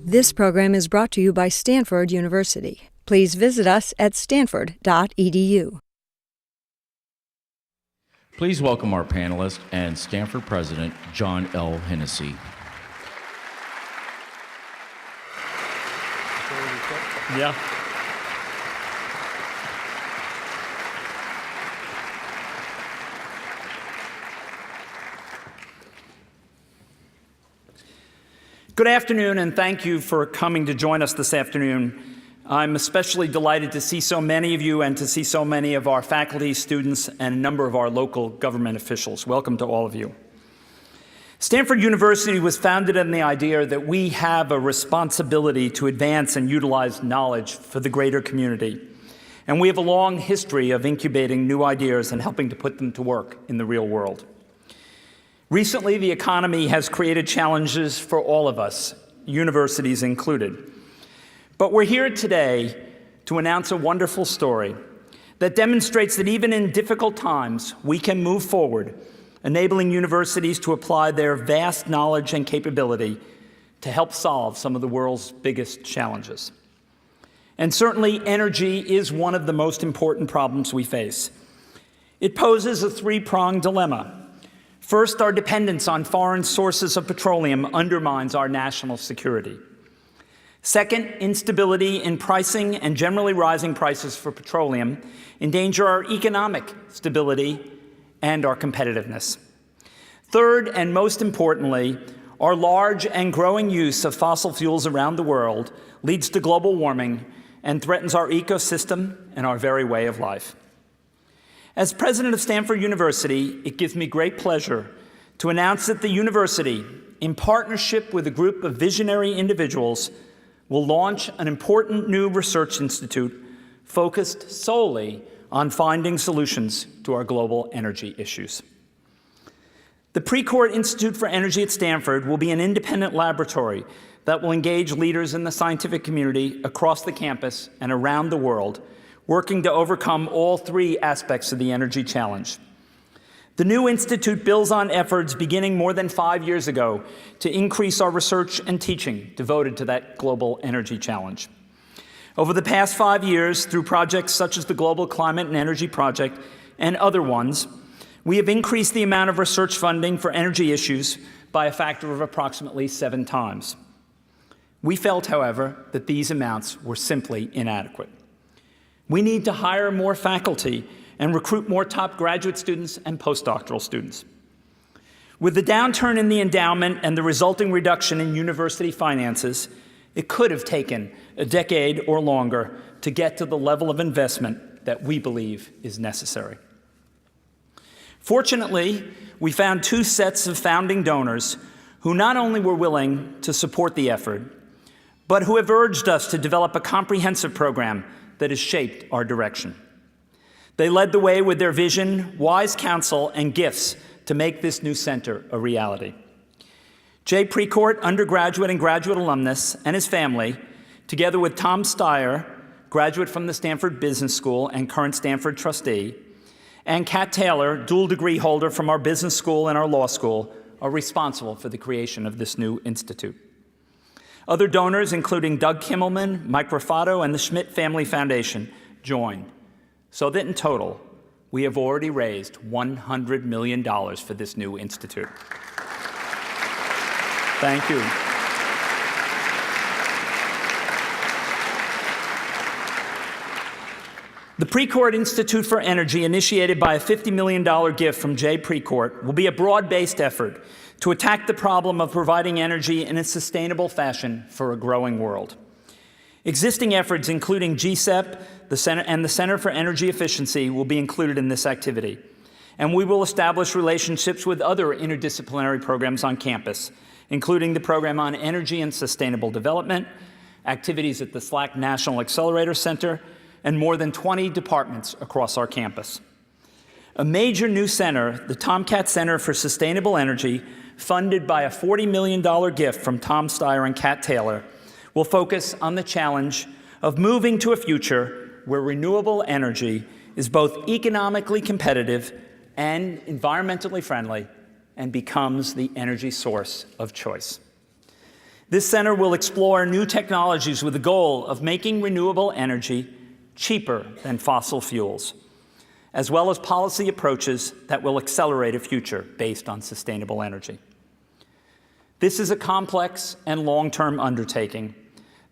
This program is brought to you by Stanford University. Please visit us at stanford.edu. Please welcome our panelist and Stanford President, John L. Hennessy. Yeah. Good afternoon, and thank you for coming to join us this afternoon. I'm especially delighted to see so many of you and to see so many of our faculty, students, and a number of our local government officials. Welcome to all of you. Stanford University was founded on the idea that we have a responsibility to advance and utilize knowledge for the greater community. And we have a long history of incubating new ideas and helping to put them to work in the real world. Recently, the economy has created challenges for all of us, universities included. But we're here today to announce a wonderful story that demonstrates that even in difficult times, we can move forward, enabling universities to apply their vast knowledge and capability to help solve some of the world's biggest challenges. And certainly, energy is one of the most important problems we face. It poses a three-pronged dilemma. First, our dependence on foreign sources of petroleum undermines our national security. Second, instability in pricing and generally rising prices for petroleum endanger our economic stability and our competitiveness. Third, and most importantly, our large and growing use of fossil fuels around the world leads to global warming and threatens our ecosystem and our very way of life. As president of Stanford University, it gives me great pleasure to announce that the university, in partnership with a group of visionary individuals, will launch an important new research institute focused solely on finding solutions to our global energy issues. The Precourt Institute for Energy at Stanford will be an independent laboratory that will engage leaders in the scientific community across the campus and around the world, working to overcome all three aspects of the energy challenge. The new institute builds on efforts beginning more than 5 years ago to increase our research and teaching devoted to that global energy challenge. Over the past 5 years, through projects such as the Global Climate and Energy Project and other ones, we have increased the amount of research funding for energy issues by a factor of approximately 7 times. We felt, however, that these amounts were simply inadequate. We need to hire more faculty and recruit more top graduate students and postdoctoral students. With the downturn in the endowment and the resulting reduction in university finances, it could have taken a decade or longer to get to the level of investment that we believe is necessary. Fortunately, we found 2 sets of founding donors who not only were willing to support the effort, but who have urged us to develop a comprehensive program that has shaped our direction. They led the way with their vision, wise counsel, and gifts to make this new center a reality. Jay Precourt, undergraduate and graduate alumnus, and his family, together with Tom Steyer, graduate from the Stanford Business School and current Stanford trustee, and Kat Taylor, dual degree holder from our business school and our law school, are responsible for the creation of this new institute. Other donors, including Doug Kimmelman, Mike Raffato, and the Schmidt Family Foundation, joined, so that in total, we have already raised $100 million for this new institute. Thank you. The Precourt Institute for Energy, initiated by a $50 million gift from Jay Precourt, will be a broad-based effort to attack the problem of providing energy in a sustainable fashion for a growing world. Existing efforts, including GCEP and the Center for Energy Efficiency, will be included in this activity. And we will establish relationships with other interdisciplinary programs on campus, including the program on energy and sustainable development, activities at the SLAC National Accelerator Center, and more than 20 departments across our campus. A major new center, the Tomcat Center for Sustainable Energy, funded by a $40 million gift from Tom Steyer and Kat Taylor, will focus on the challenge of moving to a future where renewable energy is both economically competitive and environmentally friendly and becomes the energy source of choice. This center will explore new technologies with the goal of making renewable energy cheaper than fossil fuels, as well as policy approaches that will accelerate a future based on sustainable energy. This is a complex and long-term undertaking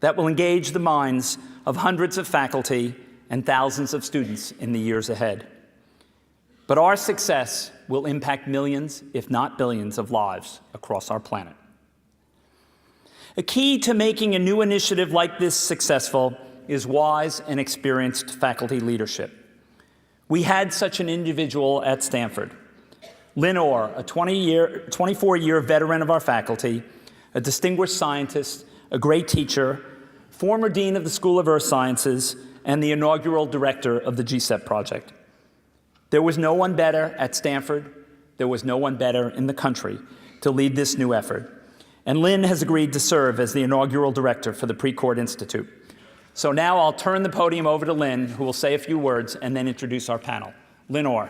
that will engage the minds of hundreds of faculty and thousands of students in the years ahead. But our success will impact millions, if not billions, of lives across our planet. A key to making a new initiative like this successful is wise and experienced faculty leadership. We had such an individual at Stanford. Lynn Orr, a 24-year veteran of our faculty, a distinguished scientist, a great teacher, former dean of the School of Earth Sciences, and the inaugural director of the GCEP project. There was no one better at Stanford, there was no one better in the country to lead this new effort. And Lynn has agreed to serve as the inaugural director for the Precourt Institute. So now I'll turn the podium over to Lynn, who will say a few words and then introduce our panel. Lynn Orr.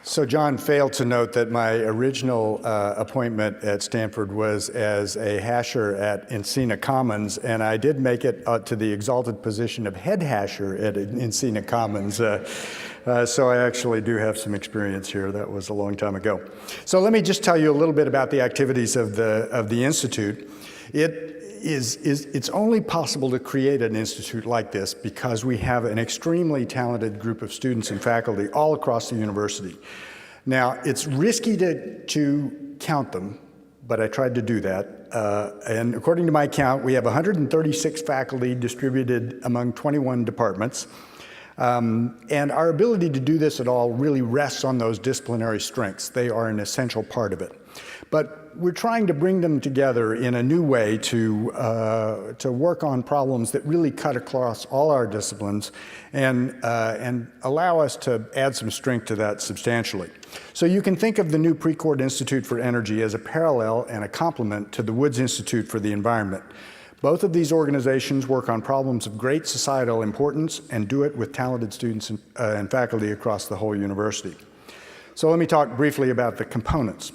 So John failed to note that my original appointment at Stanford was as a hasher at Encina Commons, and I did make it to the exalted position of head hasher at Encina Commons. So I actually do have some experience here. That was a long time ago. So let me just tell you a little bit about the activities of the Institute. It's only possible to create an institute like this because we have an extremely talented group of students and faculty all across the university. Now, it's risky to count them, but I tried to do that. And according to my count, we have 136 faculty distributed among 21 departments. And our ability to do this at all really rests on those disciplinary strengths. They are an essential part of it. But we're trying to bring them together in a new way to work on problems that really cut across all our disciplines and allow us to add some strength to that substantially. So you can think of the new Precourt Institute for Energy as a parallel and a complement to the Woods Institute for the Environment. Both of these organizations work on problems of great societal importance and do it with talented students and faculty across the whole university. So let me talk briefly about the components.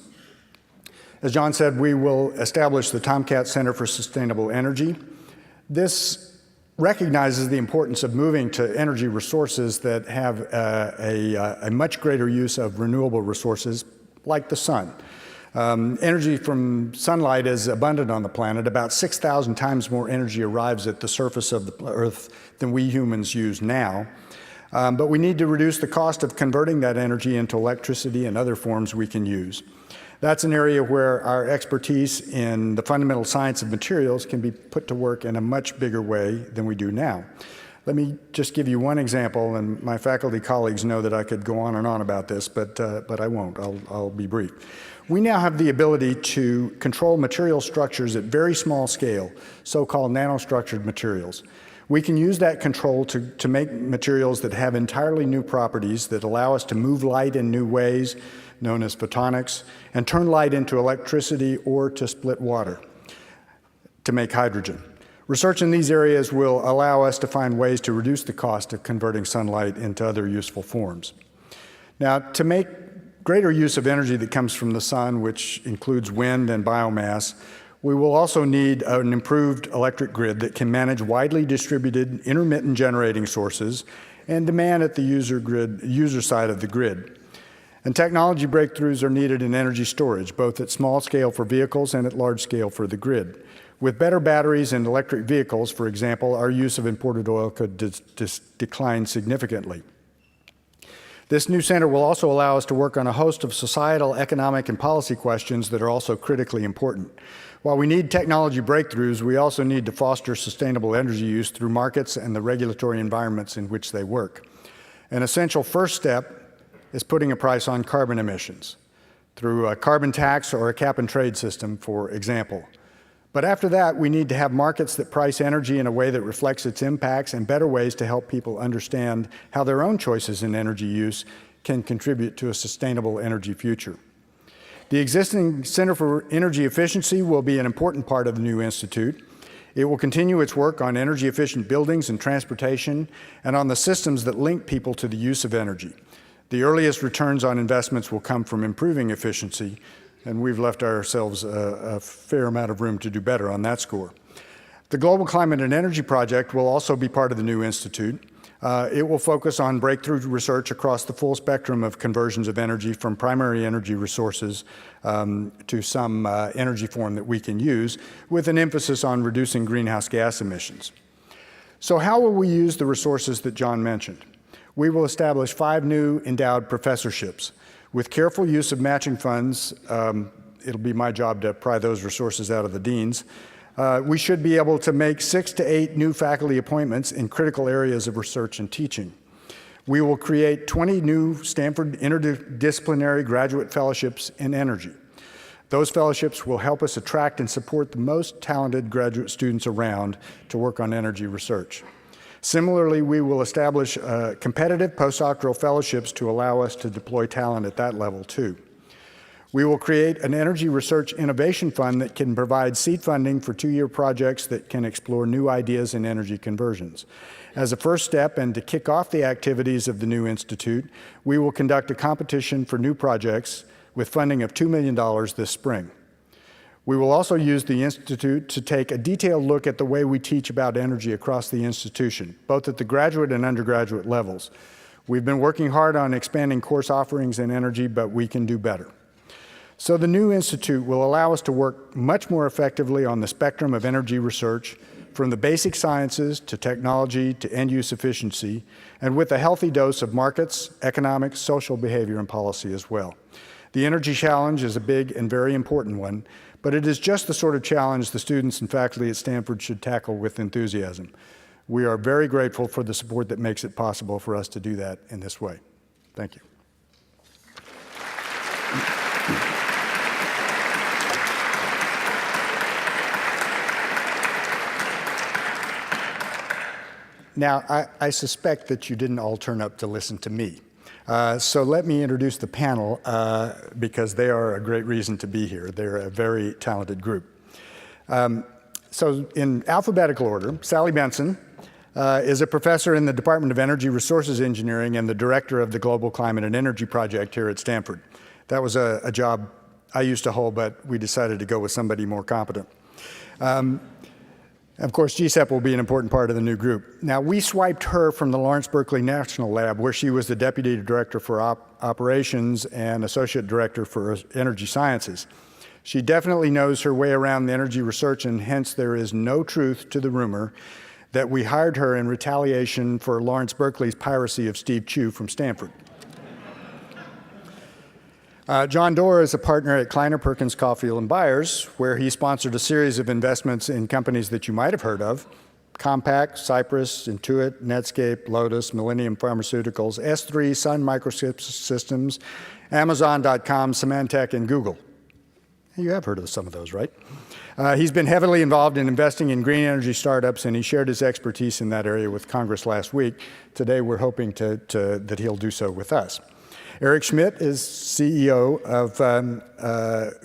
As John said, we will establish the Tomcat Center for Sustainable Energy. This recognizes the importance of moving to energy resources that have a much greater use of renewable resources like the sun. Energy from sunlight is abundant on the planet. About 6,000 times more energy arrives at the surface of the Earth than we humans use now. But we need to reduce the cost of converting that energy into electricity and other forms we can use. That's an area where our expertise in the fundamental science of materials can be put to work in a much bigger way than we do now. Let me just give you one example, and my faculty colleagues know that I could go on and on about this, but I won't. I'll be brief. We now have the ability to control material structures at very small scale, so-called nanostructured materials. We can use that control to make materials that have entirely new properties that allow us to move light in new ways, known as photonics, and turn light into electricity or to split water to make hydrogen. Research in these areas will allow us to find ways to reduce the cost of converting sunlight into other useful forms. Now, to make greater use of energy that comes from the sun, which includes wind and biomass, we will also need an improved electric grid that can manage widely distributed intermittent generating sources and demand at the user side of the grid. And technology breakthroughs are needed in energy storage, both at small scale for vehicles and at large scale for the grid. With better batteries in electric vehicles, for example, our use of imported oil could decline significantly. This new center will also allow us to work on a host of societal, economic, and policy questions that are also critically important. While we need technology breakthroughs, we also need to foster sustainable energy use through markets and the regulatory environments in which they work. An essential first step is putting a price on carbon emissions through a carbon tax or a cap-and-trade system, for example. But after that, we need to have markets that price energy in a way that reflects its impacts and better ways to help people understand how their own choices in energy use can contribute to a sustainable energy future. The existing Center for Energy Efficiency will be an important part of the new institute. It will continue its work on energy-efficient buildings and transportation and on the systems that link people to the use of energy. The earliest returns on investments will come from improving efficiency, and we've left ourselves a fair amount of room to do better on that score. The Global Climate and Energy Project will also be part of the new institute. It will focus on breakthrough research across the full spectrum of conversions of energy from primary energy resources to some energy form that we can use, with an emphasis on reducing greenhouse gas emissions. So how will we use the resources that John mentioned? We will establish 5 new endowed professorships. With careful use of matching funds, it'll be my job to pry those resources out of the deans. We should be able to make 6 to 8 new faculty appointments in critical areas of research and teaching. We will create 20 new Stanford interdisciplinary graduate fellowships in energy. Those fellowships will help us attract and support the most talented graduate students around to work on energy research. Similarly, we will establish competitive postdoctoral fellowships to allow us to deploy talent at that level too. We will create an energy research innovation fund that can provide seed funding for 2-year projects that can explore new ideas in energy conversions. As a first step and to kick off the activities of the new institute, we will conduct a competition for new projects with funding of $2 million this spring. We will also use the institute to take a detailed look at the way we teach about energy across the institution, both at the graduate and undergraduate levels. We've been working hard on expanding course offerings in energy, but we can do better. So the new institute will allow us to work much more effectively on the spectrum of energy research, from the basic sciences to technology to end-use efficiency, and with a healthy dose of markets, economics, social behavior, and policy as well. The energy challenge is a big and very important one, but it is just the sort of challenge the students and faculty at Stanford should tackle with enthusiasm. We are very grateful for the support that makes it possible for us to do that in this way. Thank you. Now, I suspect that you didn't all turn up to listen to me. So let me introduce the panel because they are a great reason to be here. They're a very talented group. So in alphabetical order, Sally Benson is a professor in the Department of Energy Resources Engineering and the director of the Global Climate and Energy Project here at Stanford. That was a job I used to hold, but we decided to go with somebody more competent. Of course, GCEP will be an important part of the new group. Now, we swiped her from the Lawrence Berkeley National Lab, where she was the Deputy Director for Operations and Associate Director for Energy Sciences. She definitely knows her way around the energy research, and hence there is no truth to the rumor that we hired her in retaliation for Lawrence Berkeley's piracy of Steve Chu from Stanford. John Doerr is a partner at Kleiner, Perkins, Caufield, and Byers, where he sponsored a series of investments in companies that you might have heard of: Compaq, Cypress, Intuit, Netscape, Lotus, Millennium Pharmaceuticals, S3, Sun Microsystems, Amazon.com, Symantec, and Google. You have heard of some of those, right? He's been heavily involved in investing in green energy startups, and he shared his expertise in that area with Congress last week. Today, we're hoping that he'll do so with us. Eric Schmidt is CEO of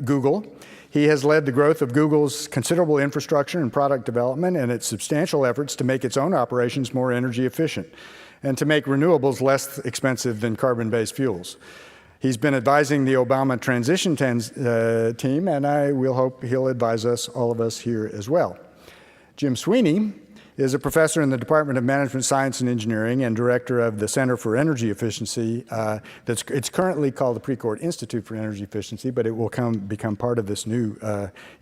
Google. He has led the growth of Google's considerable infrastructure and product development and its substantial efforts to make its own operations more energy efficient and to make renewables less expensive than carbon-based fuels. He's been advising the Obama transition team, and I will hope he'll advise us, all of us here as well. Jim Sweeney is a professor in the Department of Management Science and Engineering and director of the Center for Energy Efficiency. It's currently called the Precourt Institute for Energy Efficiency, but it will become part of this new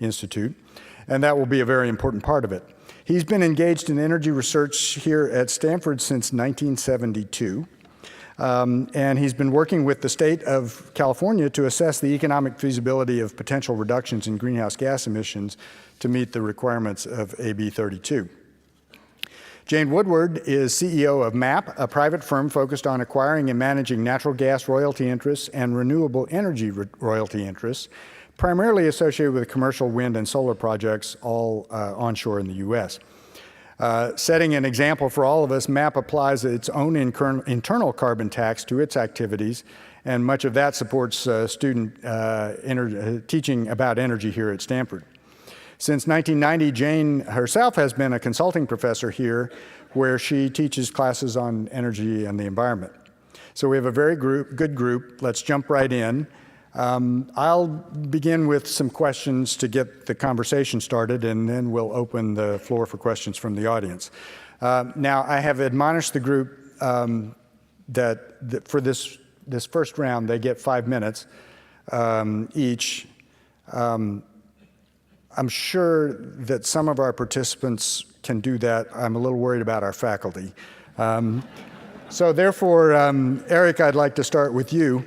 institute, and that will be a very important part of it. He's been engaged in energy research here at Stanford since 1972, and he's been working with the state of California to assess the economic feasibility of potential reductions in greenhouse gas emissions to meet the requirements of AB 32. Jane Woodward is CEO of MAP, a private firm focused on acquiring and managing natural gas royalty interests and renewable energy royalty interests, primarily associated with commercial wind and solar projects, all onshore in the U.S. Setting an example for all of us, MAP applies its own internal carbon tax to its activities, and much of that supports student teaching about energy here at Stanford. Since 1990, Jane herself has been a consulting professor here where she teaches classes on energy and the environment. So we have a very good group. Let's jump right in. I'll begin with some questions to get the conversation started, and then we'll open the floor for questions from the audience. Now, I have admonished the group that for this first round, they get 5 minutes each. I'm sure that some of our participants can do that. I'm a little worried about our faculty. So therefore, Eric, I'd like to start with you.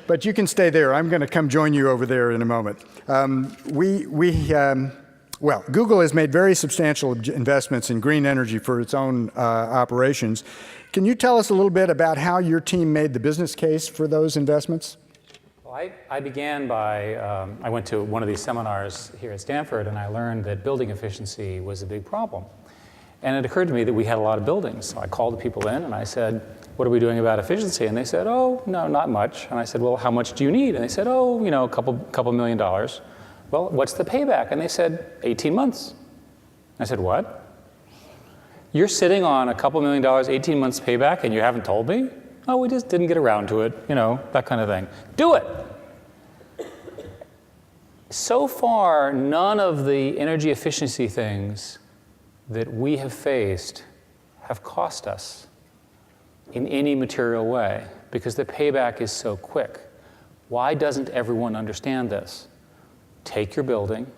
But you can stay there. I'm going to come join you over there in a moment. Well, Google has made very substantial investments in green energy for its own operations. Can you tell us a little bit about how your team made the business case for those investments? Well, I began by, I went to one of these seminars here at Stanford, and I learned that building efficiency was a big problem. And it occurred to me that we had a lot of buildings. So I called the people in and I said, what are we doing about efficiency? And they said, oh, no, not much. And I said, well, how much do you need? And they said, oh, a couple $1 million. Well, what's the payback? And they said, 18 months. I said, what? You're sitting on $2 million, 18 months payback, and you haven't told me? Oh, we just didn't get around to it, that kind of thing. Do it. So far, none of the energy efficiency things that we have faced have cost us in any material way because the payback is so quick. Why doesn't everyone understand this? Take your building,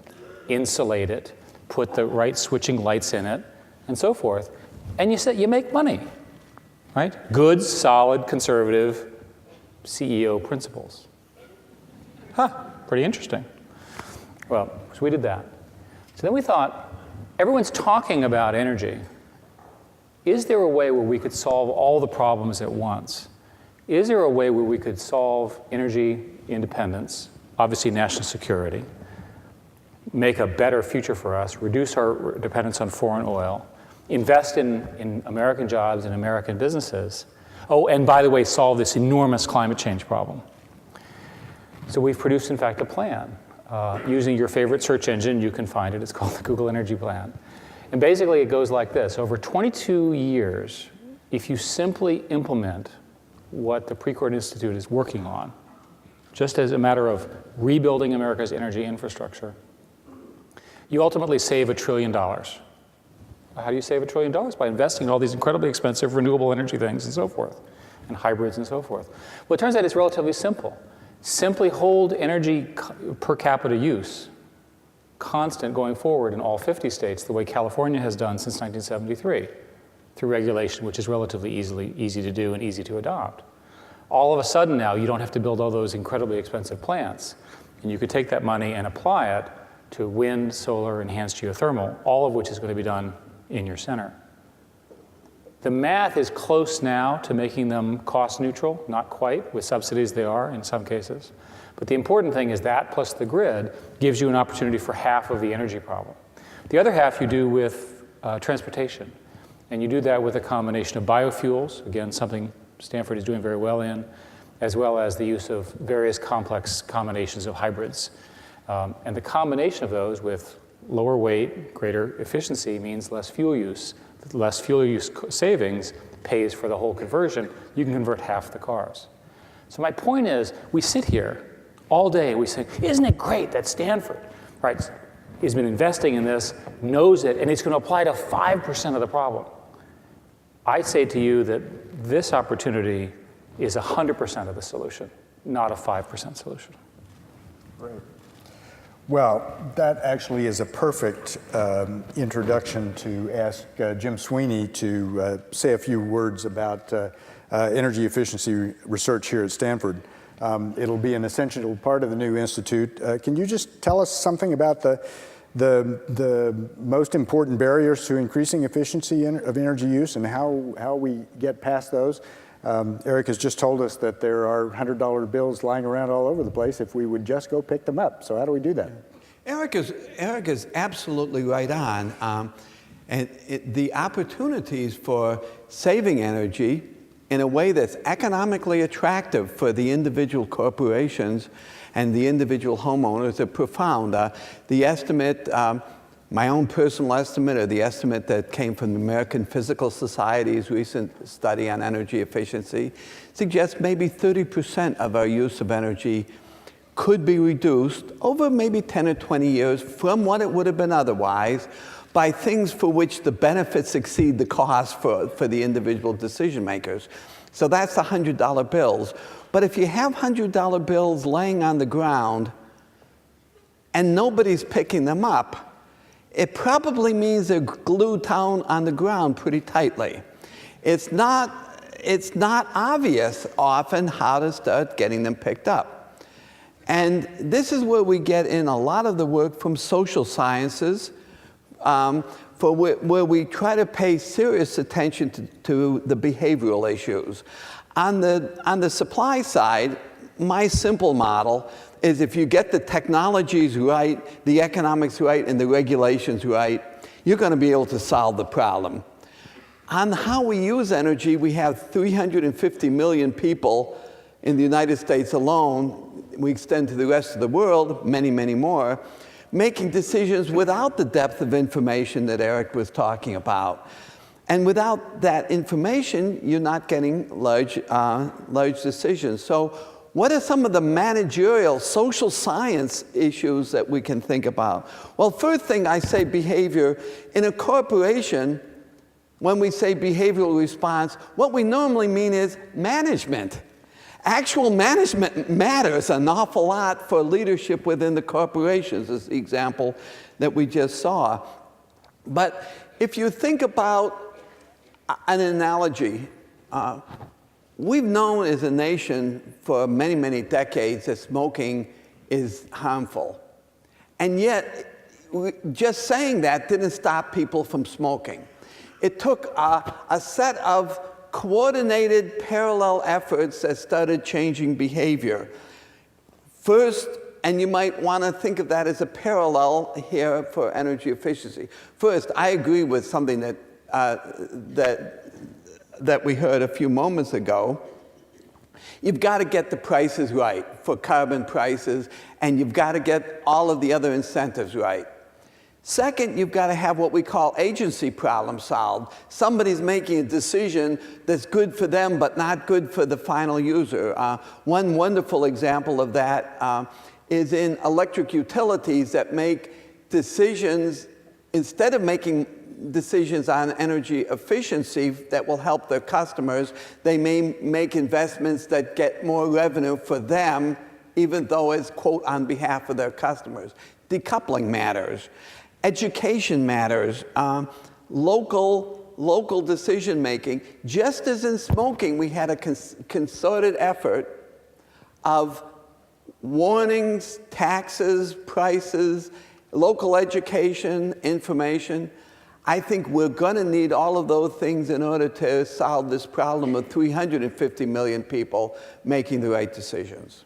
insulate it, put the right switching lights in it, and so forth, and you make money, right? Good, solid, conservative CEO principles. Pretty interesting. Well, so we did that. So then we thought, everyone's talking about energy. Is there a way where we could solve all the problems at once? Is there a way where we could solve energy independence, obviously national security, make a better future for us, reduce our dependence on foreign oil, invest in American jobs and American businesses, oh, and by the way, solve this enormous climate change problem? So we've produced, in fact, a plan. Using your favorite search engine, you can find it. It's called the Google Energy Plan. And basically, it goes like this. Over 22 years, if you simply implement what the Precourt Institute is working on, just as a matter of rebuilding America's energy infrastructure, you ultimately save $1 trillion. How do you save $1 trillion? By investing in all these incredibly expensive renewable energy things and so forth, and hybrids and so forth. Well, it turns out it's relatively simple. Simply hold energy per capita use constant going forward in all 50 states, the way California has done since 1973, through regulation, which is relatively easy to do and easy to adopt. All of a sudden now, you don't have to build all those incredibly expensive plants, and you could take that money and apply it to wind, solar, enhanced geothermal, all of which is going to be done in your center. The math is close now to making them cost neutral, not quite, with subsidies they are in some cases. But the important thing is that plus the grid gives you an opportunity for half of the energy problem. The other half you do with transportation. And you do that with a combination of biofuels, again, something Stanford is doing very well in, as well as the use of various complex combinations of hybrids. And the combination of those with lower weight, greater efficiency means less fuel use. Less fuel use savings pays for the whole conversion. You can convert half the cars. So my point is, we sit here all day, we say, isn't it great that Stanford, right, has been investing in this, knows it, and it's going to apply to 5% of the problem. I say to you that this opportunity is 100% of the solution, not a 5% solution. Great. Well, that actually is a perfect introduction to ask Jim Sweeney to say a few words about energy efficiency research here at Stanford. It'll be an essential part of the new institute. Can you just tell us something about the most important barriers to increasing efficiency of energy use and how we get past those? Eric has just told us that there are $100 bills lying around all over the place if we would just go pick them up. So how do we do that? Eric is absolutely right on. The opportunities for saving energy in a way that's economically attractive for the individual corporations and the individual homeowners are profound. The estimate, my own personal estimate, or the estimate that came from the American Physical Society's recent study on energy efficiency, suggests maybe 30% of our use of energy could be reduced over maybe 10 or 20 years from what it would have been otherwise by things for which the benefits exceed the cost for the individual decision makers. So that's the $100 bills. But if you have $100 bills laying on the ground and nobody's picking them up, it probably means they're glued down on the ground pretty tightly. It's not obvious often how to start getting them picked up. And this is where we get in a lot of the work from social sciences, where we try to pay serious attention to the behavioral issues. On the supply side, my simple model is if you get the technologies right, the economics right, and the regulations right, you're going to be able to solve the problem. On how we use energy, we have 350 million people in the United States alone. We extend to the rest of the world, many, many more, making decisions without the depth of information that Eric was talking about. And without that information, you're not getting large decisions. So what are some of the managerial, social science issues that we can think about? Well, first thing I say behavior. In a corporation, when we say behavioral response, what we normally mean is management. Actual management matters an awful lot for leadership within the corporations, is the example that we just saw. But if you think about an analogy, we've known as a nation for many, many decades that smoking is harmful. And yet, just saying that didn't stop people from smoking. It took a set of coordinated parallel efforts that started changing behavior. First, and you might want to think of that as a parallel here for energy efficiency. First, I agree with something that we heard a few moments ago. You've got to get the prices right for carbon prices, and you've got to get all of the other incentives right. Second, you've got to have what we call agency problem solved. Somebody's making a decision that's good for them but not good for the final user. One wonderful example of that is in electric utilities that make decisions, instead of making decisions on energy efficiency that will help their customers, they may make investments that get more revenue for them, even though it's, quote, on behalf of their customers. Decoupling matters. Education matters, local decision-making. Just as in smoking, we had a concerted effort of warnings, taxes, prices, local education, information. I think we're going to need all of those things in order to solve this problem of 350 million people making the right decisions.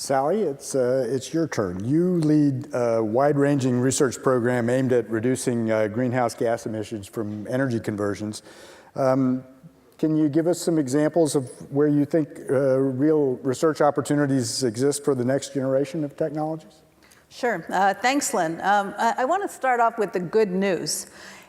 Sally, it's your turn. You lead a wide-ranging research program aimed at reducing greenhouse gas emissions from energy conversions. Can you give us some examples of where you think real research opportunities exist for the next generation of technologies? Sure. Thanks, Lynn. I want to start off with the good news,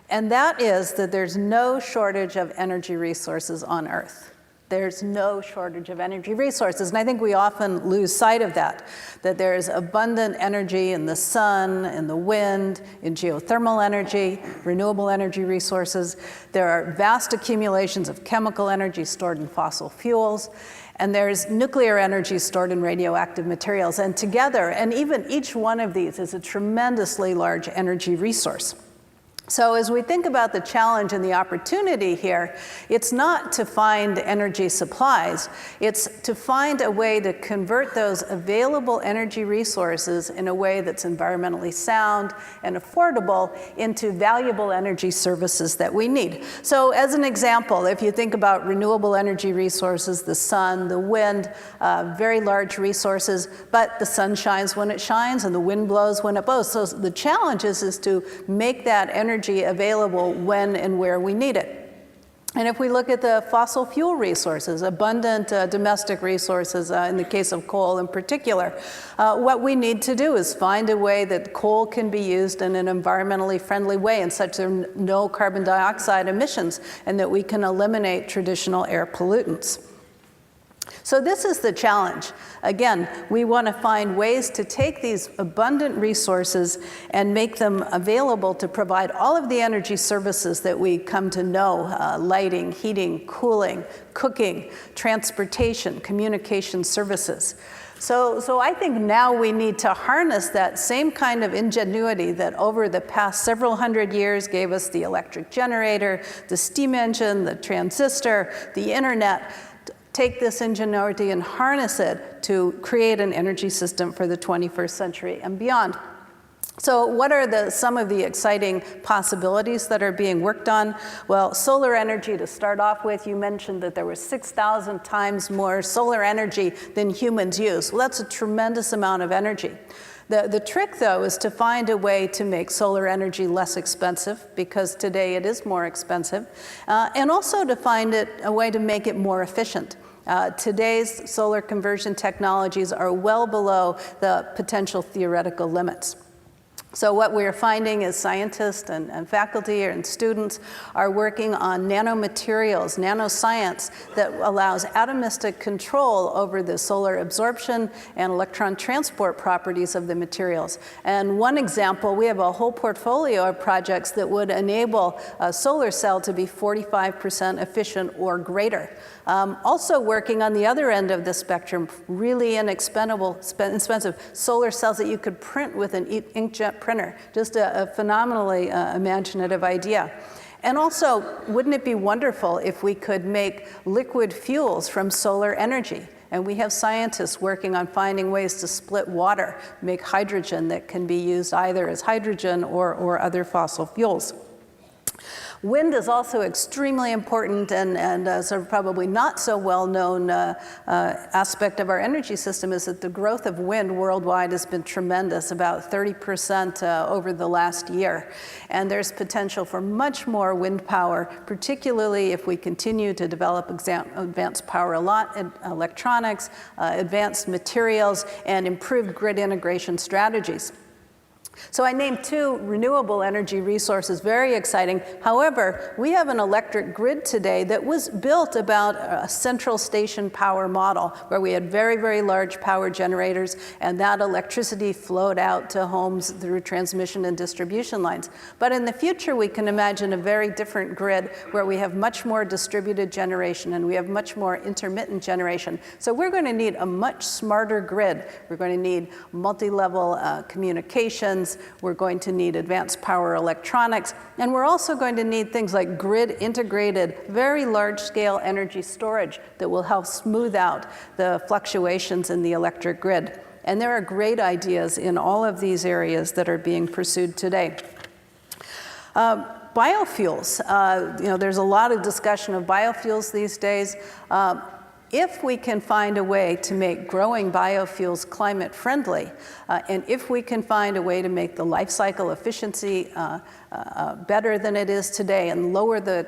and that is that there's no shortage of energy resources on Earth. There's no shortage of energy resources, and I think we often lose sight of that there's abundant energy in the sun, in the wind, in geothermal energy, renewable energy resources. There are vast accumulations of chemical energy stored in fossil fuels, and there's nuclear energy stored in radioactive materials. And together, and even each one of these is a tremendously large energy resource. So as we think about the challenge and the opportunity here, it's not to find energy supplies, it's to find a way to convert those available energy resources in a way that's environmentally sound and affordable into valuable energy services that we need. So as an example, if you think about renewable energy resources, the sun, the wind, very large resources, but the sun shines when it shines and the wind blows when it blows. So the challenge is to make that energy available when and where we need it. And if we look at the fossil fuel resources, abundant domestic resources, in the case of coal in particular, what we need to do is find a way that coal can be used in an environmentally friendly way and such there are no carbon dioxide emissions and that we can eliminate traditional air pollutants. So this is the challenge. Again, we want to find ways to take these abundant resources and make them available to provide all of the energy services that we come to know, lighting, heating, cooling, cooking, transportation, communication services. So I think now we need to harness that same kind of ingenuity that over the past several hundred years gave us the electric generator, the steam engine, the transistor, the internet. Take this ingenuity and harness it to create an energy system for the 21st century and beyond. So what are some of the exciting possibilities that are being worked on? Well, solar energy to start off with. You mentioned that there was 6,000 times more solar energy than humans use. Well, that's a tremendous amount of energy. The trick, though, is to find a way to make solar energy less expensive, because today it is more expensive, and also to find a way to make it more efficient. Today's solar conversion technologies are well below the potential theoretical limits. So what we're finding is scientists and faculty and students are working on nanomaterials, nanoscience that allows atomistic control over the solar absorption and electron transport properties of the materials. And one example, we have a whole portfolio of projects that would enable a solar cell to be 45% efficient or greater. Also working on the other end of the spectrum, really expensive solar cells that you could print with an inkjet printer. Just a phenomenally imaginative idea. And also, wouldn't it be wonderful if we could make liquid fuels from solar energy? And we have scientists working on finding ways to split water, make hydrogen that can be used either as hydrogen or other fossil fuels. Wind is also extremely important and sort of probably not so well-known aspect of our energy system is that the growth of wind worldwide has been tremendous, about 30% over the last year. And there's potential for much more wind power, particularly if we continue to develop advanced power electronics, advanced materials, and improved grid integration strategies. So I named 2 renewable energy resources, very exciting. However, we have an electric grid today that was built about a central station power model where we had very, very large power generators and that electricity flowed out to homes through transmission and distribution lines. But in the future, we can imagine a very different grid where we have much more distributed generation and we have much more intermittent generation. So we're going to need a much smarter grid. We're going to need multi-level communications. We're going to need advanced power electronics, and we're also going to need things like grid-integrated, very large-scale energy storage that will help smooth out the fluctuations in the electric grid. And there are great ideas in all of these areas that are being pursued today. Biofuels, there's a lot of discussion of biofuels these days. If we can find a way to make growing biofuels climate friendly, and if we can find a way to make the life cycle efficiency better than it is today and lower the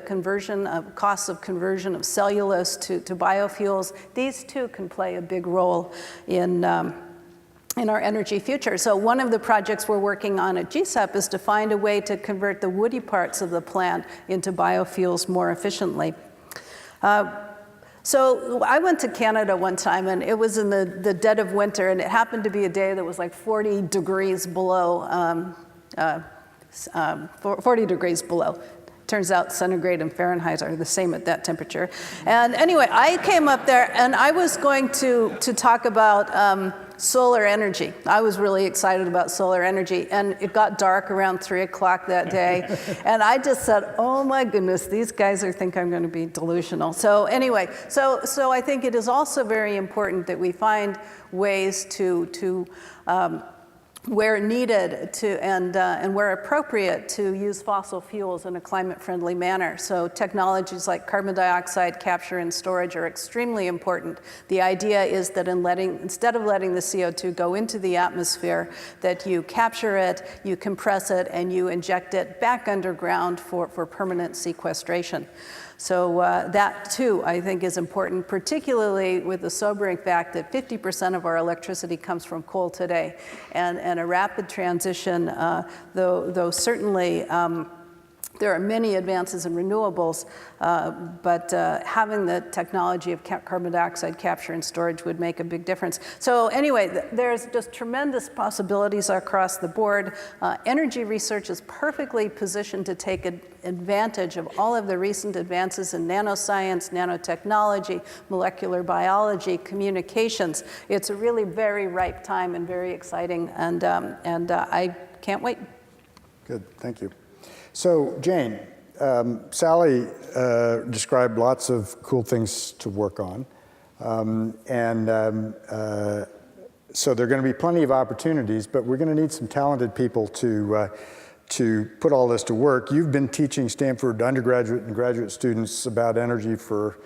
costs of conversion of cellulose to biofuels, these too can play a big role in our energy future. So one of the projects we're working on at GSEP is to find a way to convert the woody parts of the plant into biofuels more efficiently. So I went to Canada one time, and it was in the dead of winter, and it happened to be a day that was like 40 degrees below, 40 degrees below. Turns out centigrade and Fahrenheit are the same at that temperature. And anyway, I came up there, and I was going to talk about solar energy. I was really excited about solar energy, and it got dark around 3 o'clock that day, and I just said, oh my goodness, these guys think I'm going to be delusional. So anyway, so I think it is also very important that we find ways to where needed and where appropriate to use fossil fuels in a climate-friendly manner. So technologies like carbon dioxide capture and storage are extremely important. The idea is that instead of letting the CO2 go into the atmosphere, that you capture it, you compress it, and you inject it back underground for permanent sequestration. So that too, I think, is important, particularly with the sobering fact that 50% of our electricity comes from coal today. And a rapid transition, though certainly there are many advances in renewables, but having the technology of carbon dioxide capture and storage would make a big difference. So anyway, there's just tremendous possibilities across the board. Energy research is perfectly positioned to take advantage of all of the recent advances in nanoscience, nanotechnology, molecular biology, communications. It's a really very ripe time and very exciting, and I can't wait. Good, thank you. So, Jane, Sally described lots of cool things to work on. So there are going to be plenty of opportunities, but we're going to need some talented people to put all this to work. You've been teaching Stanford undergraduate and graduate students about energy for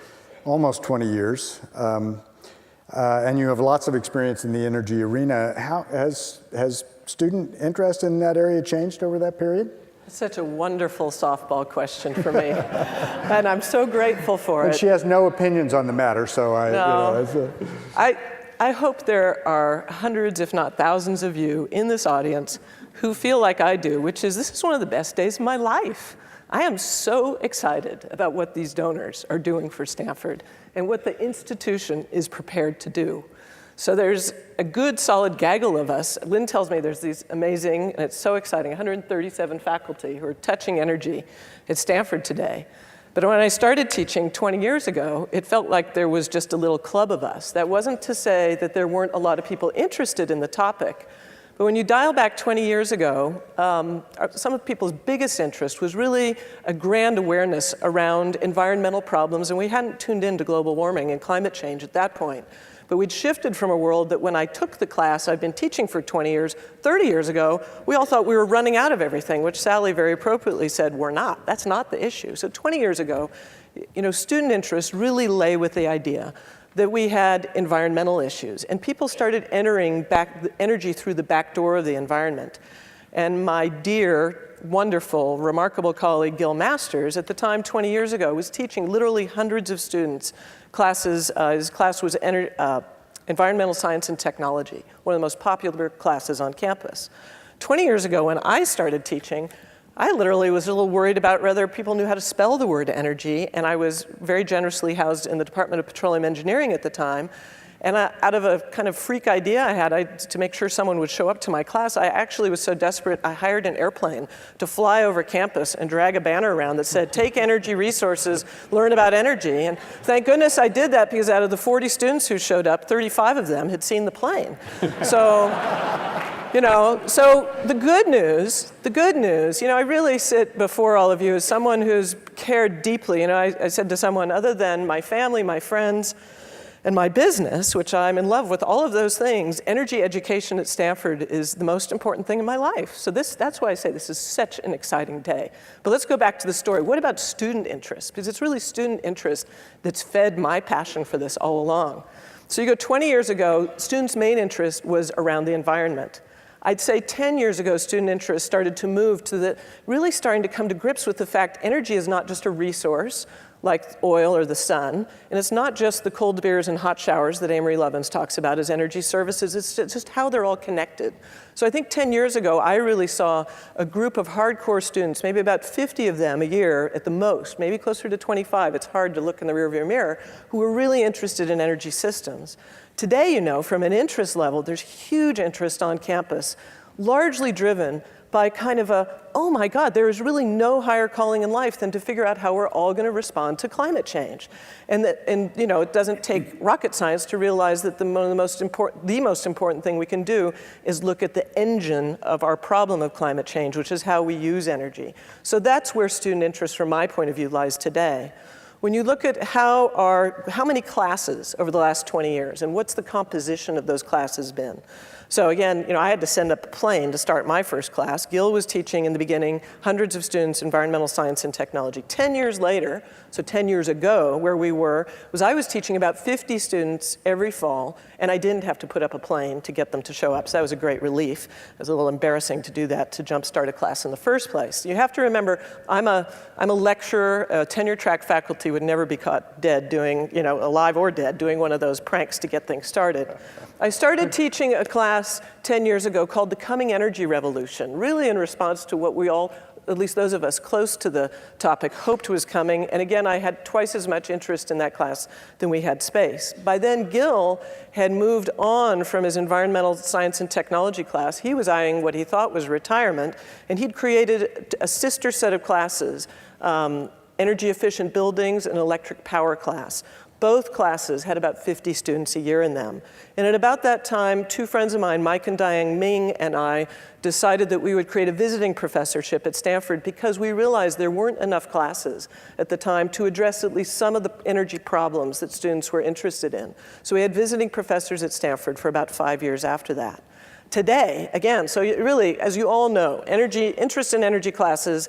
almost 20 years. And you have lots of experience in the energy arena. How has student interest in that area changed over that period? Such a wonderful softball question for me, and I'm so grateful for it. She has no opinions on the matter, so I hope there are hundreds, if not thousands of you in this audience who feel like I do, which is this is one of the best days of my life. I am so excited about what these donors are doing for Stanford and what the institution is prepared to do. So there's a good solid gaggle of us. Lynn tells me there's these amazing, and it's so exciting, 137 faculty who are touching energy at Stanford today. But when I started teaching 20 years ago, it felt like there was just a little club of us. That wasn't to say that there weren't a lot of people interested in the topic. But when you dial back 20 years ago, some of people's biggest interest was really a grand awareness around environmental problems, and we hadn't tuned into global warming and climate change at that point. But we'd shifted from a world that when I took the class I've been teaching for 20 years, 30 years ago, we all thought we were running out of everything, which Sally very appropriately said, we're not. That's not the issue. So 20 years ago, student interest really lay with the idea that we had environmental issues. And people started entering back energy through the back door of the environment. And my dear, wonderful, remarkable colleague, Gil Masters, at the time 20 years ago, was teaching literally hundreds of students classes. His class was Environmental Science and Technology, one of the most popular classes on campus. 20 years ago, when I started teaching, I literally was a little worried about whether people knew how to spell the word energy, and I was very generously housed in the Department of Petroleum Engineering at the time. And out of a kind of freak idea I had to make sure someone would show up to my class, I actually was so desperate, I hired an airplane to fly over campus and drag a banner around that said, take energy resources, learn about energy. And thank goodness I did that, because out of the 40 students who showed up, 35 of them had seen the plane. So, so the good news, I really sit before all of you as someone who's cared deeply. I said to someone, other than my family, my friends, and my business, which I'm in love with, all of those things, energy education at Stanford is the most important thing in my life. So that's why I say this is such an exciting day. But let's go back to the story. What about student interest? Because it's really student interest that's fed my passion for this all along. So you go 20 years ago, students' main interest was around the environment. I'd say 10 years ago, student interest started to move to really starting to come to grips with the fact energy is not just a resource like oil or the sun, and it's not just the cold beers and hot showers that Amory Lovins talks about as energy services, it's just how they're all connected. So I think 10 years ago, I really saw a group of hardcore students, maybe about 50 of them a year at the most, maybe closer to 25, it's hard to look in the rearview mirror, who were really interested in energy systems. Today, from an interest level, there's huge interest on campus, largely driven by kind of oh my God, there is really no higher calling in life than to figure out how we're all going to respond to climate change. And it doesn't take rocket science to realize that the most important thing we can do is look at the engine of our problem of climate change, which is how we use energy. So that's where student interest, from my point of view, lies today. When you look at how many classes over the last 20 years, and what's the composition of those classes been? So again, I had to send up a plane to start my first class. Gil was teaching in the beginning hundreds of students environmental science and technology. 10 years later, so 10 years ago, where we were, was I was teaching about 50 students every fall, and I didn't have to put up a plane to get them to show up. So that was a great relief. It was a little embarrassing to do that, to jumpstart a class in the first place. You have to remember, I'm a lecturer. Tenure track faculty would never be caught dead doing, alive or dead, doing one of those pranks to get things started. I started teaching a class 10 years ago called The Coming Energy Revolution, really in response to what we all, at least those of us close to the topic, hoped was coming. And again, I had twice as much interest in that class than we had space. By then, Gil had moved on from his environmental science and technology class. He was eyeing what he thought was retirement, and he'd created a sister set of classes, energy efficient buildings and electric power class. Both classes had about 50 students a year in them. And at about that time, two friends of mine, Mike and Diane Ming, and I decided that we would create a visiting professorship at Stanford because we realized there weren't enough classes at the time to address at least some of the energy problems that students were interested in. So we had visiting professors at Stanford for about 5 years after that. Today, again, so really, as you all know, interest in energy classes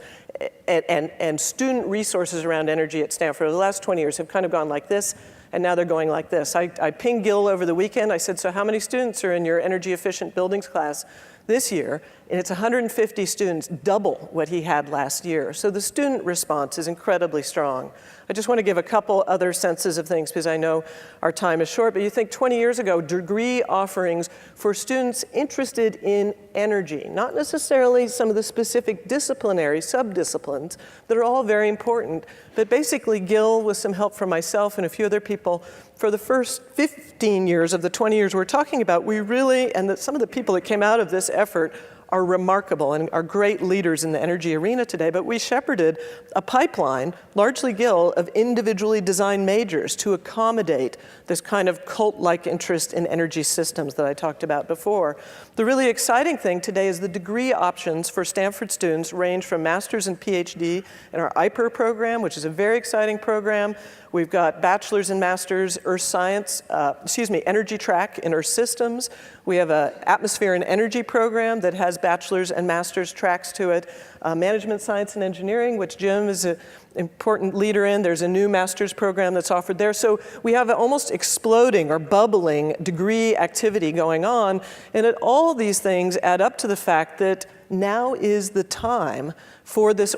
and student resources around energy at Stanford over the last 20 years have kind of gone like this, and now they're going like this. I pinged Gil over the weekend. I said, so how many students are in your energy efficient buildings class this year? And it's 150 students, double what he had last year. So the student response is incredibly strong. I just want to give a couple other senses of things because I know our time is short, but you think 20 years ago, degree offerings for students interested in energy, not necessarily some of the specific disciplinary subdisciplines that are all very important, but basically Gil, with some help from myself and a few other people, for the first 15 years of the 20 years we're talking about, we really, and some of the people that came out of this effort are remarkable and are great leaders in the energy arena today, but we shepherded a pipeline, largely Gil, of individually designed majors to accommodate this kind of cult-like interest in energy systems that I talked about before. The really exciting thing today is the degree options for Stanford students range from master's and PhD in our IPER program, which is a very exciting program. We've got bachelor's and master's earth science, energy track in earth systems. We have an atmosphere and energy program that has bachelor's and master's tracks to it. Management science and engineering, which Jim is an important leader in. There's a new master's program that's offered there. So we have an almost exploding or bubbling degree activity going on. And all these things add up to the fact that now is the time for this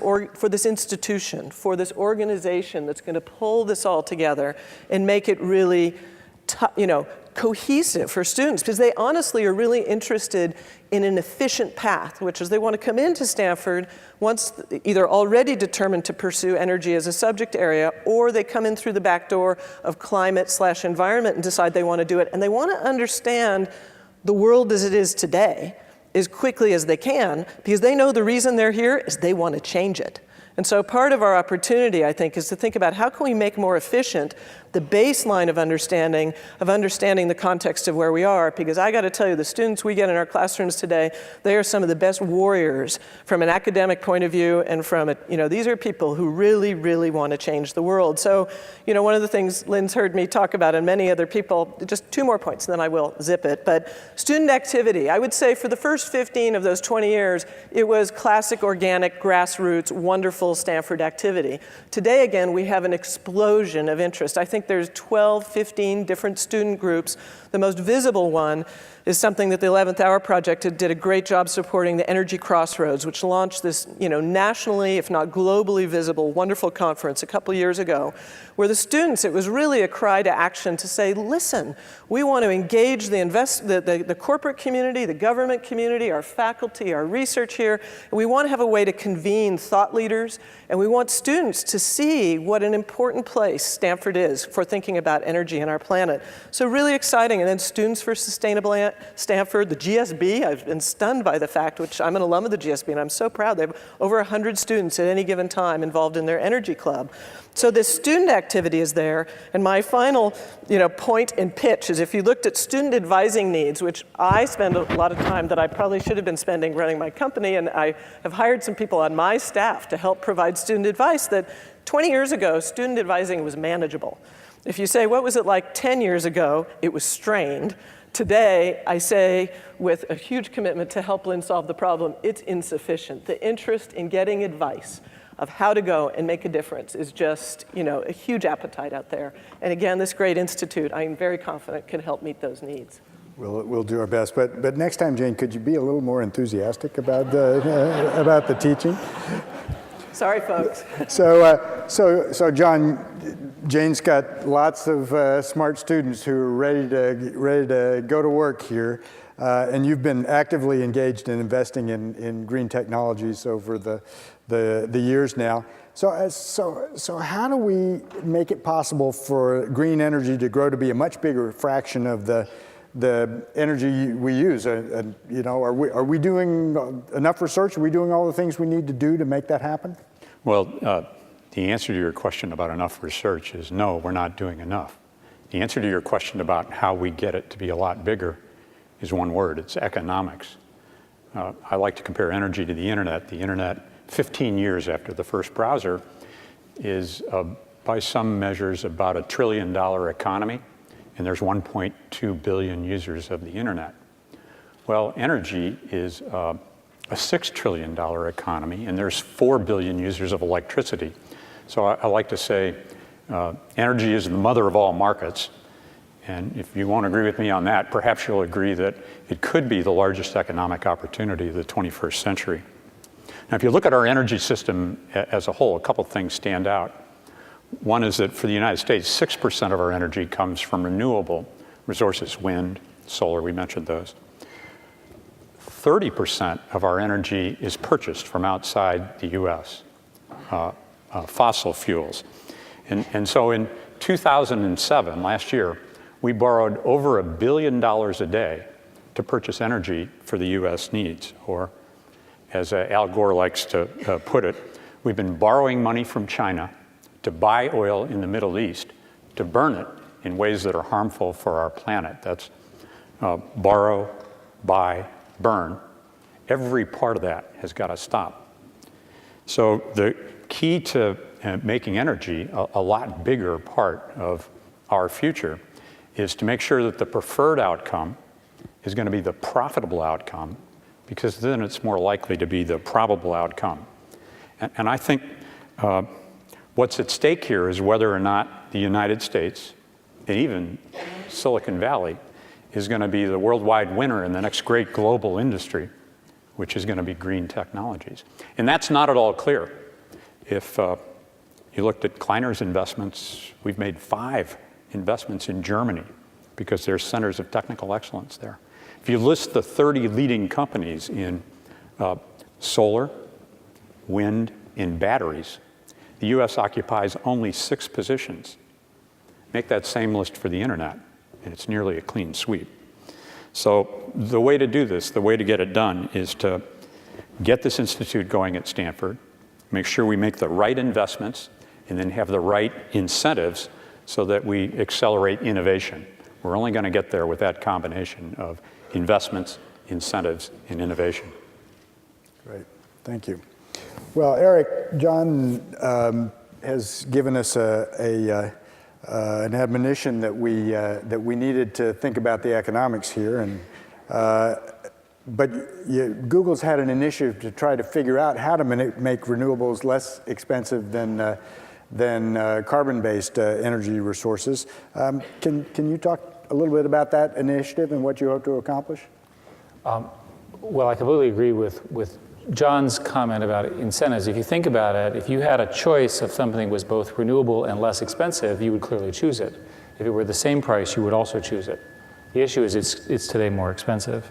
institution, for this organization that's going to pull this all together and make it really, cohesive for students, because they honestly are really interested in an efficient path, which is they want to come into Stanford once either already determined to pursue energy as a subject area, or they come in through the back door of climate/environment and decide they want to do it. And they want to understand the world as it is today as quickly as they can, because they know the reason they're here is they want to change it. And so part of our opportunity, I think, is to think about how can we make more efficient the baseline of understanding the context of where we are, because I got to tell you, the students we get in our classrooms today, they are some of the best warriors from an academic point of view, and from these are people who really, really want to change the world. So, one of the things Lynn's heard me talk about, and many other people, just 2 more points, and then I will zip it, but student activity, I would say for the first 15 of those 20 years, it was classic, organic, grassroots, wonderful Stanford activity. Today, again, we have an explosion of interest. I think there's 12, 15 different student groups. The most visible one is something that the 11th Hour Project did a great job supporting, the Energy Crossroads, which launched this, nationally, if not globally visible, wonderful conference a couple years ago, where the students, it was really a cry to action to say, listen, we want to engage the corporate community, the government community, our faculty, our research here, and we want to have a way to convene thought leaders, and we want students to see what an important place Stanford is for thinking about energy and our planet. So really exciting. And then Students for Sustainable Stanford, the GSB, I've been stunned by the fact, which I'm an alum of the GSB, and I'm so proud. They have over 100 students at any given time involved in their energy club. So this student activity is there, and my final point and pitch is if you looked at student advising needs, which I spend a lot of time that I probably should have been spending running my company, and I have hired some people on my staff to help provide student advice, that 20 years ago, student advising was manageable. If you say, what was it like 10 years ago? It was strained. Today, I say with a huge commitment to help Lynn solve the problem, it's insufficient. The interest in getting advice of how to go and make a difference is just, a huge appetite out there. And again, this great institute, I'm very confident, can help meet those needs. We'll do our best. But next time, Jane, could you be a little more enthusiastic about the teaching? Sorry, folks. So John, Jane's got lots of smart students who are ready to go to work here, and you've been actively engaged in investing in green technologies over the years now. So how do we make it possible for green energy to grow to be a much bigger fraction of the energy we use? Are we doing enough research? Are we doing all the things we need to do to make that happen? Well, the answer to your question about enough research is no, we're not doing enough. The answer to your question about how we get it to be a lot bigger is one word: it's economics. I like to compare energy to the internet. The internet, 15 years after the first browser, is by some measures about $1 trillion economy, and there's 1.2 billion users of the internet. Well, energy is a $6 trillion economy, and there's 4 billion users of electricity. So I like to say energy is the mother of all markets. And if you won't agree with me on that, perhaps you'll agree that it could be the largest economic opportunity of the 21st century. Now, if you look at our energy system as a whole, a couple things stand out. One is that for the United States, 6% of our energy comes from renewable resources: wind, solar, we mentioned those. 30% of our energy is purchased from outside the US, fossil fuels. And so in 2007, last year, we borrowed over $1 billion a day to purchase energy for the US needs. Or as Al Gore likes to put it, we've been borrowing money from China to buy oil in the Middle East, to burn it in ways that are harmful for our planet. That's borrow, buy, burn. Every part of that has got to stop. So the key to making energy a lot bigger part of our future is to make sure that the preferred outcome is going to be the profitable outcome, because then it's more likely to be the probable outcome. And I think what's at stake here is whether or not the United States, and even Silicon Valley, is going to be the worldwide winner in the next great global industry, which is going to be green technologies. And that's not at all clear. If you looked at Kleiner's investments, we've made 5 investments in Germany because there's centers of technical excellence there. If you list the 30 leading companies in solar, wind, and batteries, the US occupies only 6 positions. Make that same list for the internet, and it's nearly a clean sweep. So the way to do this, the way to get it done, is to get this institute going at Stanford, make sure we make the right investments, and then have the right incentives so that we accelerate innovation. We're only going to get there with that combination of investments, incentives, and innovation. Great, thank you. Well, Eric, John has given us an admonition that we needed to think about the economics here, and but Google's had an initiative to try to figure out how to make renewables less expensive than carbon-based energy resources. Can you talk a little bit about that initiative and what you hope to accomplish? Well, I completely agree with John's comment about incentives. If you think about it, if you had a choice of something that was both renewable and less expensive, you would clearly choose it. If it were the same price, you would also choose it. The issue is it's today more expensive.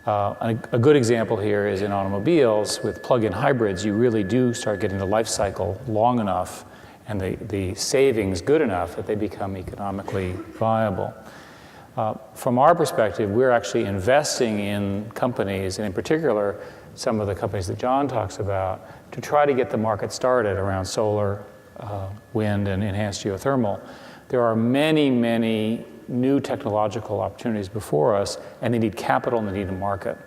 A good example here is in automobiles. With plug-in hybrids, you really do start getting the life cycle long enough and the savings good enough that they become economically viable. From our perspective, we're actually investing in companies, and in particular, some of the companies that John talks about, to try to get the market started around solar, wind, and enhanced geothermal. There are many, many new technological opportunities before us, and they need capital and they need a market.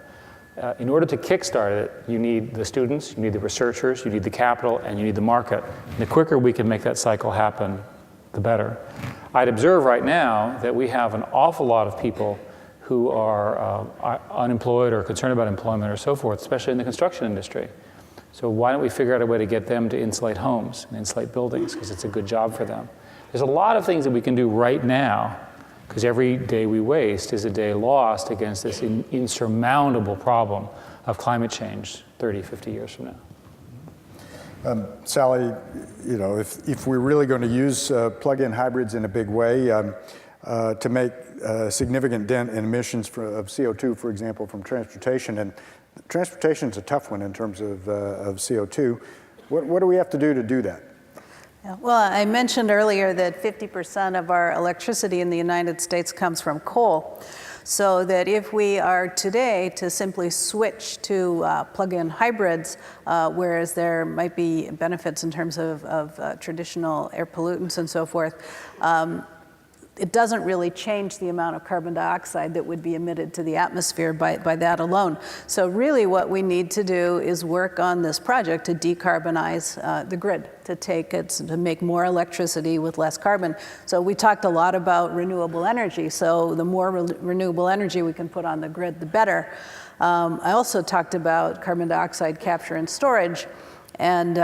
In order to kickstart it, you need the students, you need the researchers, you need the capital, and you need the market. And the quicker we can make that cycle happen, the better. I'd observe right now that we have an awful lot of people who are unemployed or concerned about employment or so forth, especially in the construction industry. So why don't we figure out a way to get them to insulate homes and insulate buildings, because it's a good job for them. There's a lot of things that we can do right now, because every day we waste is a day lost against this insurmountable problem of climate change 30, 50 years from now. Sally, you know, if we're really going to use plug-in hybrids in a big way to make a significant dent in emissions of CO2, for example, from transportation, and transportation is a tough one in terms of CO2, what do we have to do that? Yeah, well, I mentioned earlier that 50% of our electricity in the United States comes from coal. So that if we are today to simply switch to plug-in hybrids, whereas there might be benefits in terms of traditional air pollutants and so forth, it doesn't really change the amount of carbon dioxide that would be emitted to the atmosphere by that alone. So really what we need to do is work on this project to decarbonize the grid, to make more electricity with less carbon. So we talked a lot about renewable energy. So the more renewable energy we can put on the grid, the better. I also talked about carbon dioxide capture and storage. And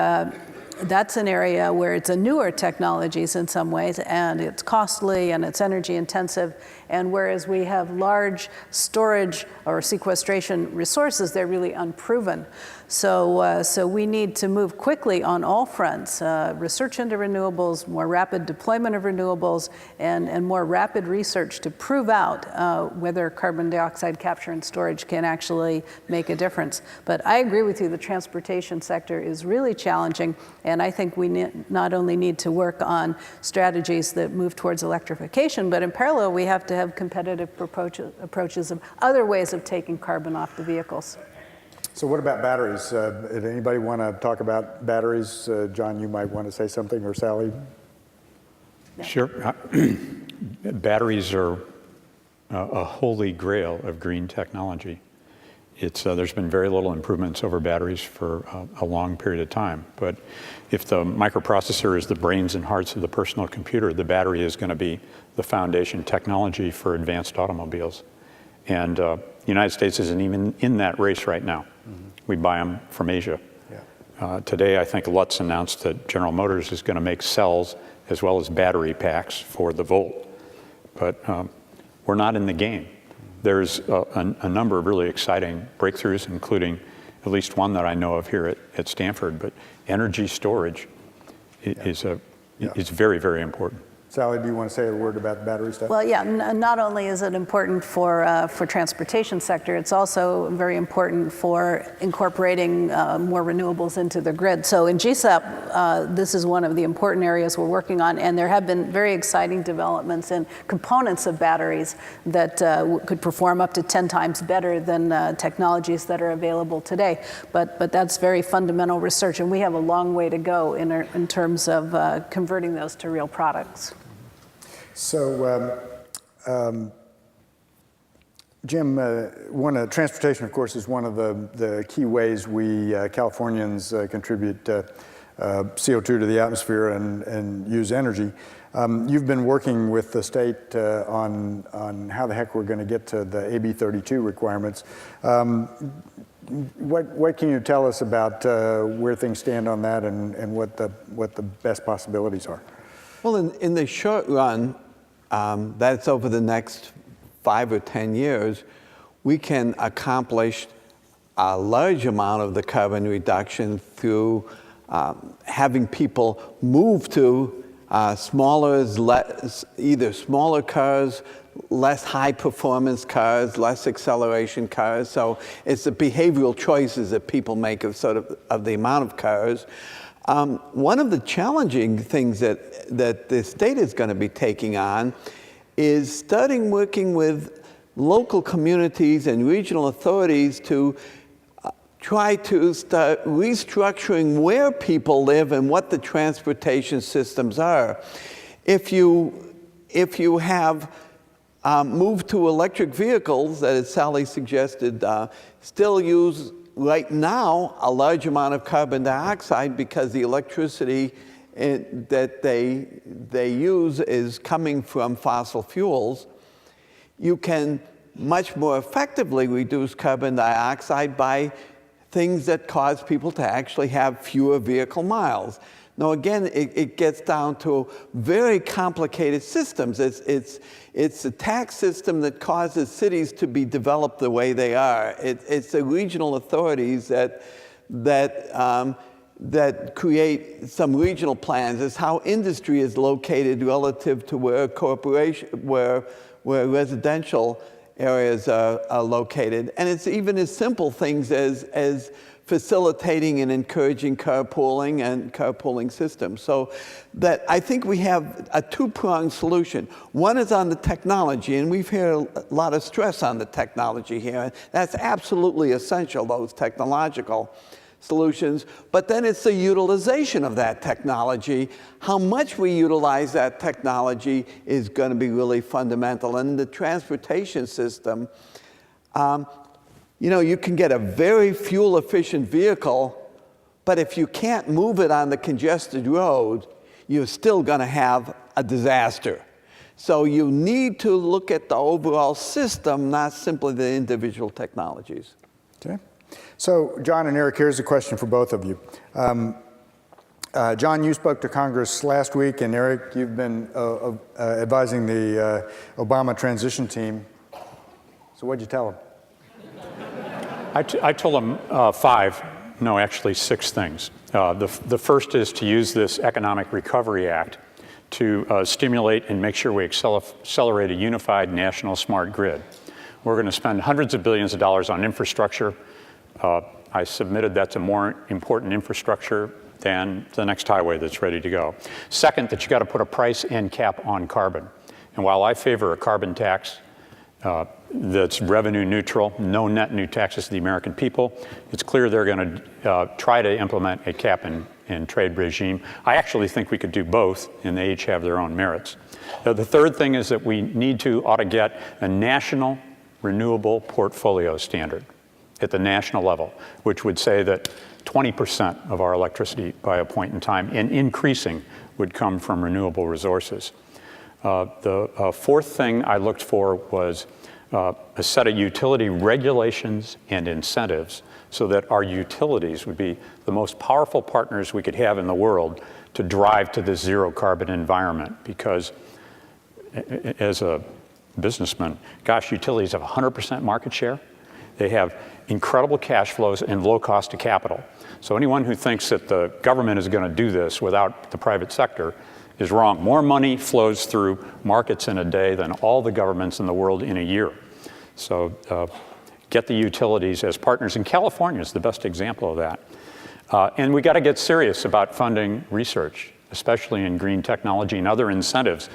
that's an area where it's a newer technologies in some ways, and it's costly and it's energy intensive. And whereas we have large storage or sequestration resources, they're really unproven. So we need to move quickly on all fronts, research into renewables, more rapid deployment of renewables, and more rapid research to prove out whether carbon dioxide capture and storage can actually make a difference. But I agree with you, the transportation sector is really challenging, and I think we not only need to work on strategies that move towards electrification, but in parallel we have to have competitive approaches of other ways of taking carbon off the vehicles. So what about batteries? Did anybody want to talk about batteries? John, you might want to say something, or Sally? Sure. Batteries are a holy grail of green technology. There's been very little improvements over batteries for a long period of time. But if the microprocessor is the brains and hearts of the personal computer, the battery is going to be the foundation technology for advanced automobiles. And the United States isn't even in that race right now. Mm-hmm. We buy them from Asia. Yeah. Today, I think Lutz announced that General Motors is going to make cells as well as battery packs for the Volt. But we're not in the game. There's a number of really exciting breakthroughs, including at least one that I know of here at Stanford, but energy storage is very, very important. Sally, do you want to say a word about battery stuff? Well, yeah, not only is it important for transportation sector, it's also very important for incorporating more renewables into the grid. So in GSAP, this is one of the important areas we're working on, and there have been very exciting developments in components of batteries that could perform up to 10 times better than technologies that are available today. But that's very fundamental research, and we have a long way to go in terms of converting those to real products. So, Jim, transportation, of course, is one of the key ways we Californians contribute CO2 to the atmosphere and use energy. You've been working with the state on how the heck we're going to get to the AB 32 requirements. What can you tell us about where things stand on that and what the best possibilities are? Well, in the short run, that's over the next 5 or 10 years, we can accomplish a large amount of the carbon reduction through having people move to either smaller cars, less high performance cars, less acceleration cars. So it's the behavioral choices that people make of the amount of cars. One of the challenging things that the state is going to be taking on is working with local communities and regional authorities to try to start restructuring where people live and what the transportation systems are. If you have moved to electric vehicles, that as Sally suggested, still use right now a large amount of carbon dioxide because the electricity that they use is coming from fossil fuels. You can much more effectively reduce carbon dioxide by things that cause people to actually have fewer vehicle miles. Now, again, it gets down to very complicated systems. It's a tax system that causes cities to be developed the way they are. It's the regional authorities that create some regional plans. It's how industry is located relative to where residential areas are located. And it's even as simple things as facilitating and encouraging carpooling and carpooling systems. So that I think we have a two-pronged solution. One is on the technology, and we've had a lot of stress on the technology here. That's absolutely essential, those technological solutions. But then it's the utilization of that technology. How much we utilize that technology is going to be really fundamental. And in the transportation system, you can get a very fuel-efficient vehicle, but if you can't move it on the congested road, you're still going to have a disaster. So you need to look at the overall system, not simply the individual technologies. Okay. So, John and Eric, here's a question for both of you. John, you spoke to Congress last week, and Eric, you've been advising the Obama transition team. So what'd you tell them? I told them actually 6 things. The first is to use this Economic Recovery Act to stimulate and make sure we accelerate a unified national smart grid. We're going to spend hundreds of billions of dollars on infrastructure. I submitted that's a more important infrastructure than the next highway that's ready to go. Second, that you got to put a price and cap on carbon. And while I favor a carbon tax that's revenue neutral, no net new taxes to the American people, it's clear they're going to try to implement a cap and trade regime. I actually think we could do both, and they each have their own merits. The third thing is that we ought to get a national renewable portfolio standard at the national level, which would say that 20% of our electricity by a point in time, and increasing, would come from renewable resources. The fourth thing I looked for was a set of utility regulations and incentives so that our utilities would be the most powerful partners we could have in the world to drive to this zero carbon environment. Because as a businessman, gosh, utilities have 100% market share. They have incredible cash flows and low cost of capital. So anyone who thinks that the government is going to do this without the private sector is wrong. More money flows through markets in a day than all the governments in the world in a year. So get the utilities as partners. And California is the best example of that. And we got to get serious about funding research, especially in green technology and other incentives.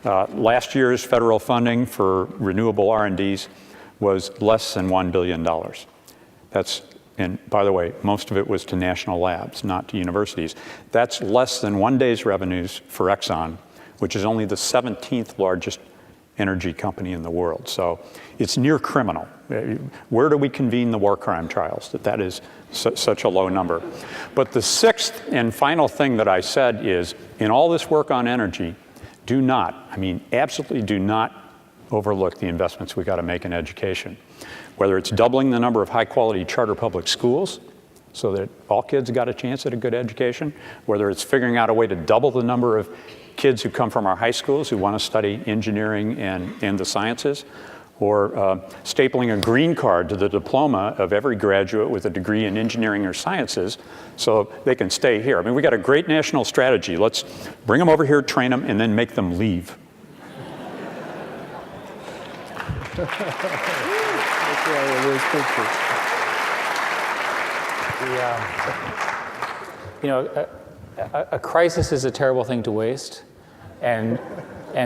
Last year's federal funding for renewable R&Ds was less than $1 billion. And by the way, most of it was to national labs, not to universities. That's less than one day's revenues for Exxon, which is only the 17th largest energy company in the world. So it's near criminal. Where do we convene the war crime trials that is such a low number? But the sixth and final thing that I said is, in all this work on energy, absolutely do not overlook the investments we got to make in education. Whether it's doubling the number of high-quality charter public schools so that all kids got a chance at a good education, whether it's figuring out a way to double the number of kids who come from our high schools who want to study engineering and the sciences, or stapling a green card to the diploma of every graduate with a degree in engineering or sciences so they can stay here. We got a great national strategy. Let's bring them over here, train them, and then make them leave. A crisis is a terrible thing to waste, and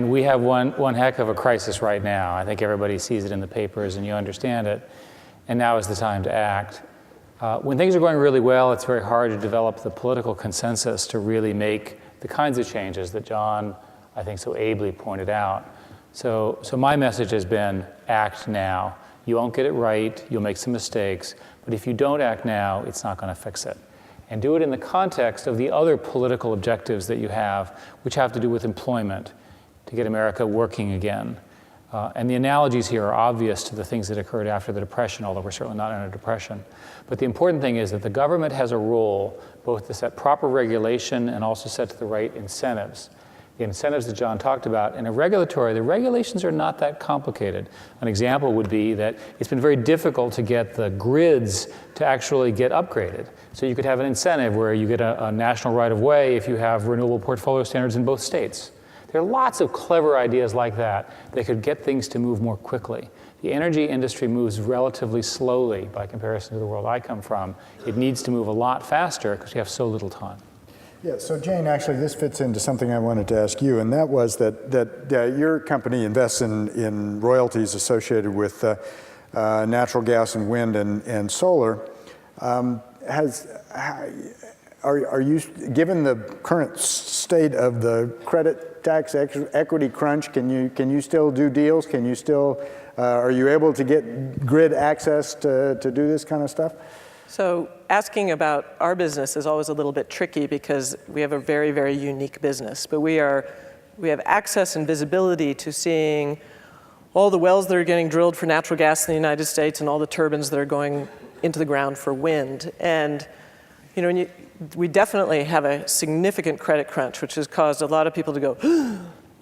we have one heck of a crisis right now. I think everybody sees it in the papers and you understand it, and now is the time to act. When things are going really well, it's very hard to develop the political consensus to really make the kinds of changes that John, I think, so ably pointed out. So my message has been, act now. You won't get it right, you'll make some mistakes, but if you don't act now, it's not going to fix it. And do it in the context of the other political objectives that you have, which have to do with employment, to get America working again, And the analogies here are obvious to the things that occurred after the Depression, although we're certainly not in a depression. But the important thing is that the government has a role both to set proper regulation and also set the right incentives. The incentives that John talked about. In a regulatory, the regulations are not that complicated. An example would be that it's been very difficult to get the grids to actually get upgraded. So you could have an incentive where you get a national right-of-way if you have renewable portfolio standards in both states. There are lots of clever ideas like that that could get things to move more quickly. The energy industry moves relatively slowly by comparison to the world I come from. It needs to move a lot faster because we have so little time. Yeah, so Jane, actually this fits into something I wanted to ask you, and that was that your company invests in royalties associated with natural gas and wind and solar. Are you, given the current state of the credit tax equity crunch, can you still do deals? Can you still, are you able to get grid access to do this kind of stuff? So asking about our business is always a little bit tricky because we have a very, very unique business. But we have access and visibility to seeing all the wells that are getting drilled for natural gas in the United States and all the turbines that are going into the ground for wind. And we definitely have a significant credit crunch, which has caused a lot of people to go,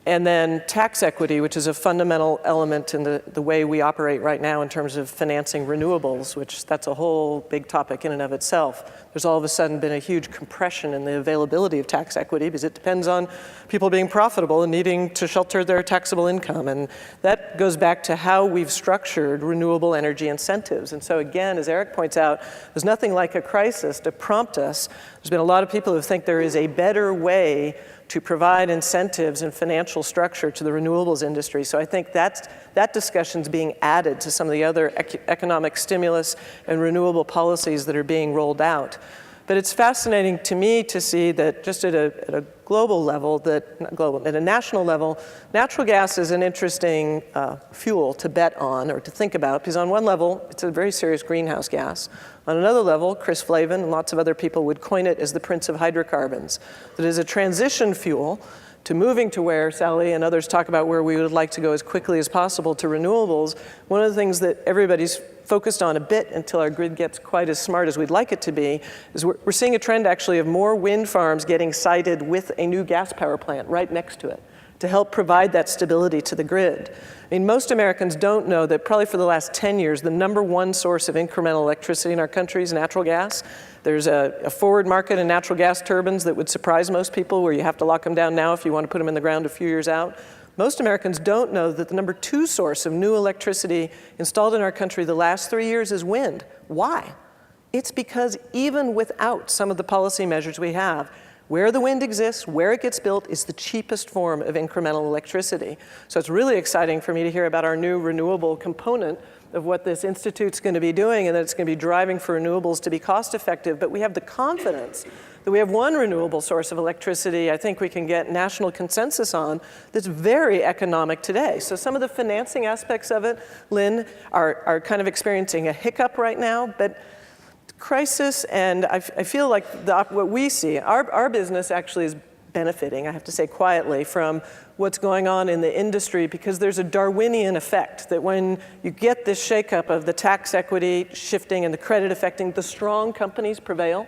and then tax equity, which is a fundamental element in the way we operate right now in terms of financing renewables, which that's a whole big topic in and of itself. There's all of a sudden been a huge compression in the availability of tax equity because it depends on people being profitable and needing to shelter their taxable income. And that goes back to how we've structured renewable energy incentives. And so again, as Eric points out, there's nothing like a crisis to prompt us. There's been a lot of people who think there is a better way to provide incentives and financial structure to the renewables industry. So I think that discussion's being added to some of the other economic stimulus and renewable policies that are being rolled out. But it's fascinating to me to see that just at a global level, at a national level, natural gas is an interesting fuel to bet on or to think about, because on one level, it's a very serious greenhouse gas. On another level, Chris Flavin and lots of other people would coin it as the prince of hydrocarbons. That is a transition fuel to moving to where Sally and others talk about where we would like to go as quickly as possible to renewables. One of the things that everybody's focused on a bit until our grid gets quite as smart as we'd like it to be is we're seeing a trend actually of more wind farms getting sited with a new gas power plant right next to it to help provide that stability to the grid. I mean, most Americans don't know that probably for the last 10 years, the #1 source of incremental electricity in our country is natural gas. There's a forward market in natural gas turbines that would surprise most people, where you have to lock them down now if you want to put them in the ground a few years out. Most Americans don't know that the #2 source of new electricity installed in our country the last 3 years is wind. Why? It's because even without some of the policy measures we have, where the wind exists, where it gets built, is the cheapest form of incremental electricity. So it's really exciting for me to hear about our new renewable component of what this institute's going to be doing, and that it's going to be driving for renewables to be cost effective. But we have the confidence that we have one renewable source of electricity I think we can get national consensus on that's very economic today. So some of the financing aspects of it, Lynn, are kind of experiencing a hiccup right now, but crisis, and I feel like what we see, our business actually is benefiting, I have to say quietly, from what's going on in the industry, because there's a Darwinian effect that when you get this shakeup of the tax equity shifting and the credit affecting, the strong companies prevail.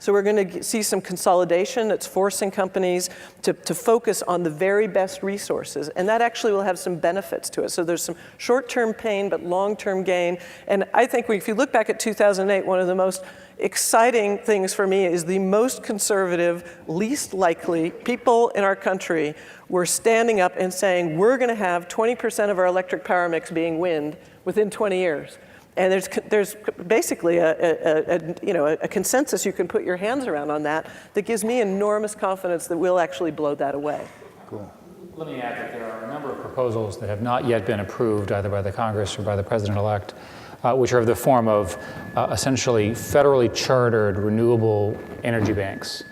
So we're going to see some consolidation that's forcing companies to focus on the very best resources, and that actually will have some benefits to it. So there's some short-term pain, but long-term gain. And I think if you look back at 2008, one of the most exciting things for me is the most conservative, least likely people in our country were standing up and saying, we're going to have 20% of our electric power mix being wind within 20 years. And there's basically a consensus you can put your hands around on that gives me enormous confidence that we'll actually blow that away. Cool. Let me add that there are a number of proposals that have not yet been approved either by the Congress or by the President-elect, which are of the form of essentially federally chartered renewable energy banks.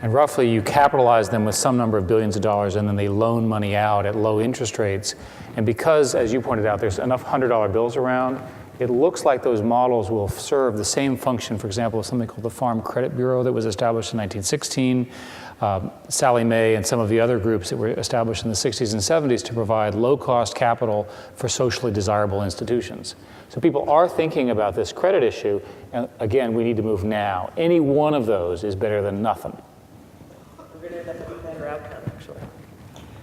And roughly you capitalize them with some number of billions of dollars, and then they loan money out at low interest rates. And because, as you pointed out, there's enough $100 bills around, It looks like those models will serve the same function, for example, as something called the Farm Credit Bureau that was established in 1916, Sally Mae and some of the other groups that were established in the 60s and 70s to provide low-cost capital for socially desirable institutions. So people are thinking about this credit issue, and again, we need to move now. Any one of those is better than nothing. We're going to end up with a better outcome, actually.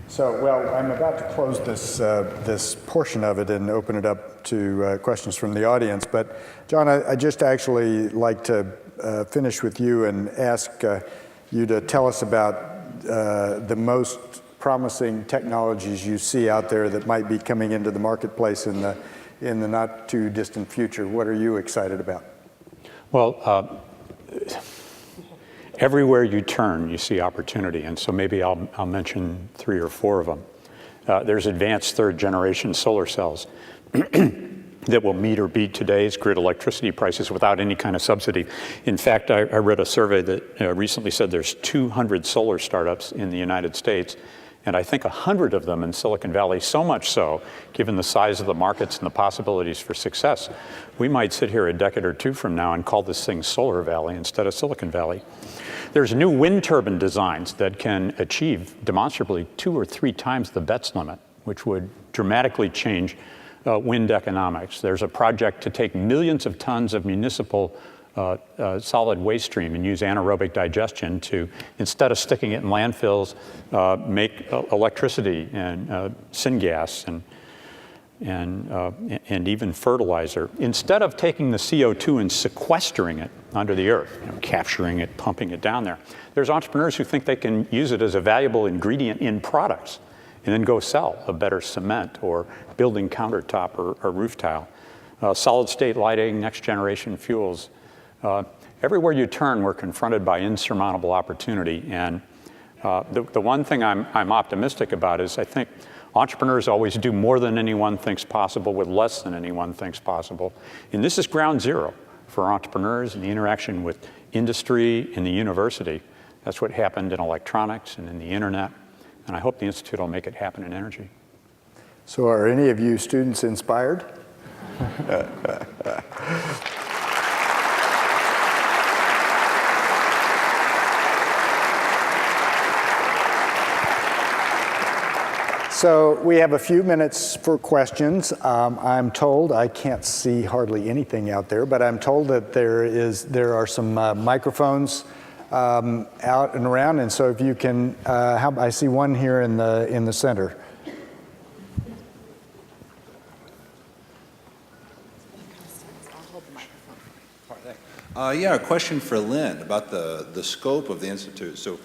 So, well, I'm about to close this portion of it and open it up to questions from the audience. But, John, I'd just actually like to finish with you and ask you to tell us about the most promising technologies you see out there that might be coming into the marketplace in the not too distant future. What are you excited about? Well, everywhere you turn, you see opportunity, and so maybe I'll mention 3 or 4 of them. There's advanced third-generation solar cells that will meet or beat today's grid electricity prices without any kind of subsidy. In fact, I read a survey that recently said there's 200 solar startups in the United States, and I think 100 of them in Silicon Valley, so much so, given the size of the markets and the possibilities for success, we might sit here a decade or 2 from now and call this thing Solar Valley instead of Silicon Valley. There's new wind turbine designs that can achieve demonstrably 2 or 3 times the BETS limit, which would dramatically change wind economics. There's a project to take millions of tons of municipal solid waste stream and use anaerobic digestion to, instead of sticking it in landfills, make electricity and syngas and even fertilizer. Instead of taking the CO2 and sequestering it under the earth, capturing it, pumping it down there, there's entrepreneurs who think they can use it as a valuable ingredient in products and then go sell a better cement or building countertop or roof tile. Solid state lighting, next generation fuels. Everywhere you turn, we're confronted by insurmountable opportunity. And the one thing I'm optimistic about is I think entrepreneurs always do more than anyone thinks possible with less than anyone thinks possible. And this is ground zero for entrepreneurs and the interaction with industry and the university. That's what happened in electronics and in the internet. And I hope the Institute will make it happen in energy. So are any of you students inspired? So we have a few minutes for questions. I'm told, I can't see hardly anything out there, but I'm told that there are some microphones out and around, and so if you can, I see one here in the center. Yeah, a question for Lynn about the scope of the Institute. So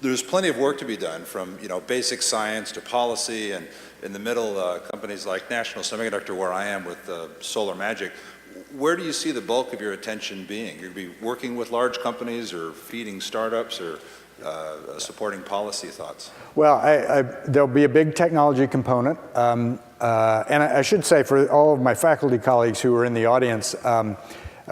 there's plenty of work to be done, from basic science to policy, and in the middle, companies like National Semiconductor, where I am with Solar Magic. Where do you see the bulk of your attention being? You're going to be working with large companies or feeding startups or supporting policy thoughts? Well, there'll be a big technology component. And I should say, for all of my faculty colleagues who are in the audience,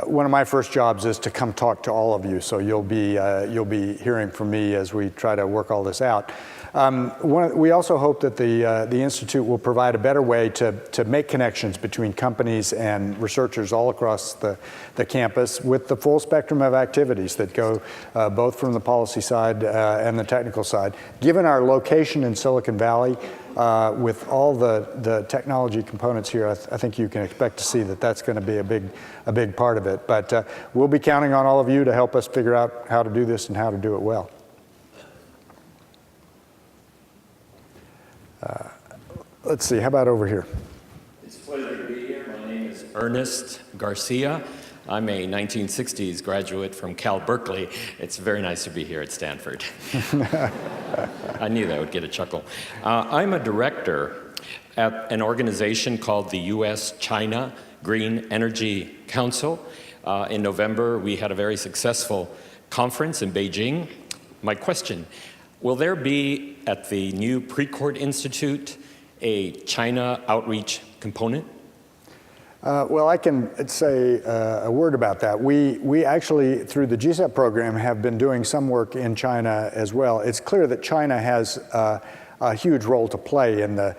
one of my first jobs is to come talk to all of you. So you'll be hearing from me as we try to work all this out. We also hope that the Institute will provide a better way to make connections between companies and researchers all across the campus with the full spectrum of activities that go both from the policy side and the technical side. Given our location in Silicon Valley, with all the technology components here, I think you can expect to see that that's going to be a big part of it. But we'll be counting on all of you to help us figure out how to do this and how to do it well. Let's see, how about over here? It's a pleasure to be here. My name is Ernest Garcia. I'm a 1960s graduate from Cal Berkeley. It's very nice to be here at Stanford. I knew that would get a chuckle. I'm a director at an organization called the U.S.-China Green Energy Council. In November, we had a very successful conference in Beijing. My question, will there be at the new Precourt Institute a China outreach component? Well, I can say a word about that. We actually, through the GSEP program, have been doing some work in China as well. It's clear that China has a huge role to play in the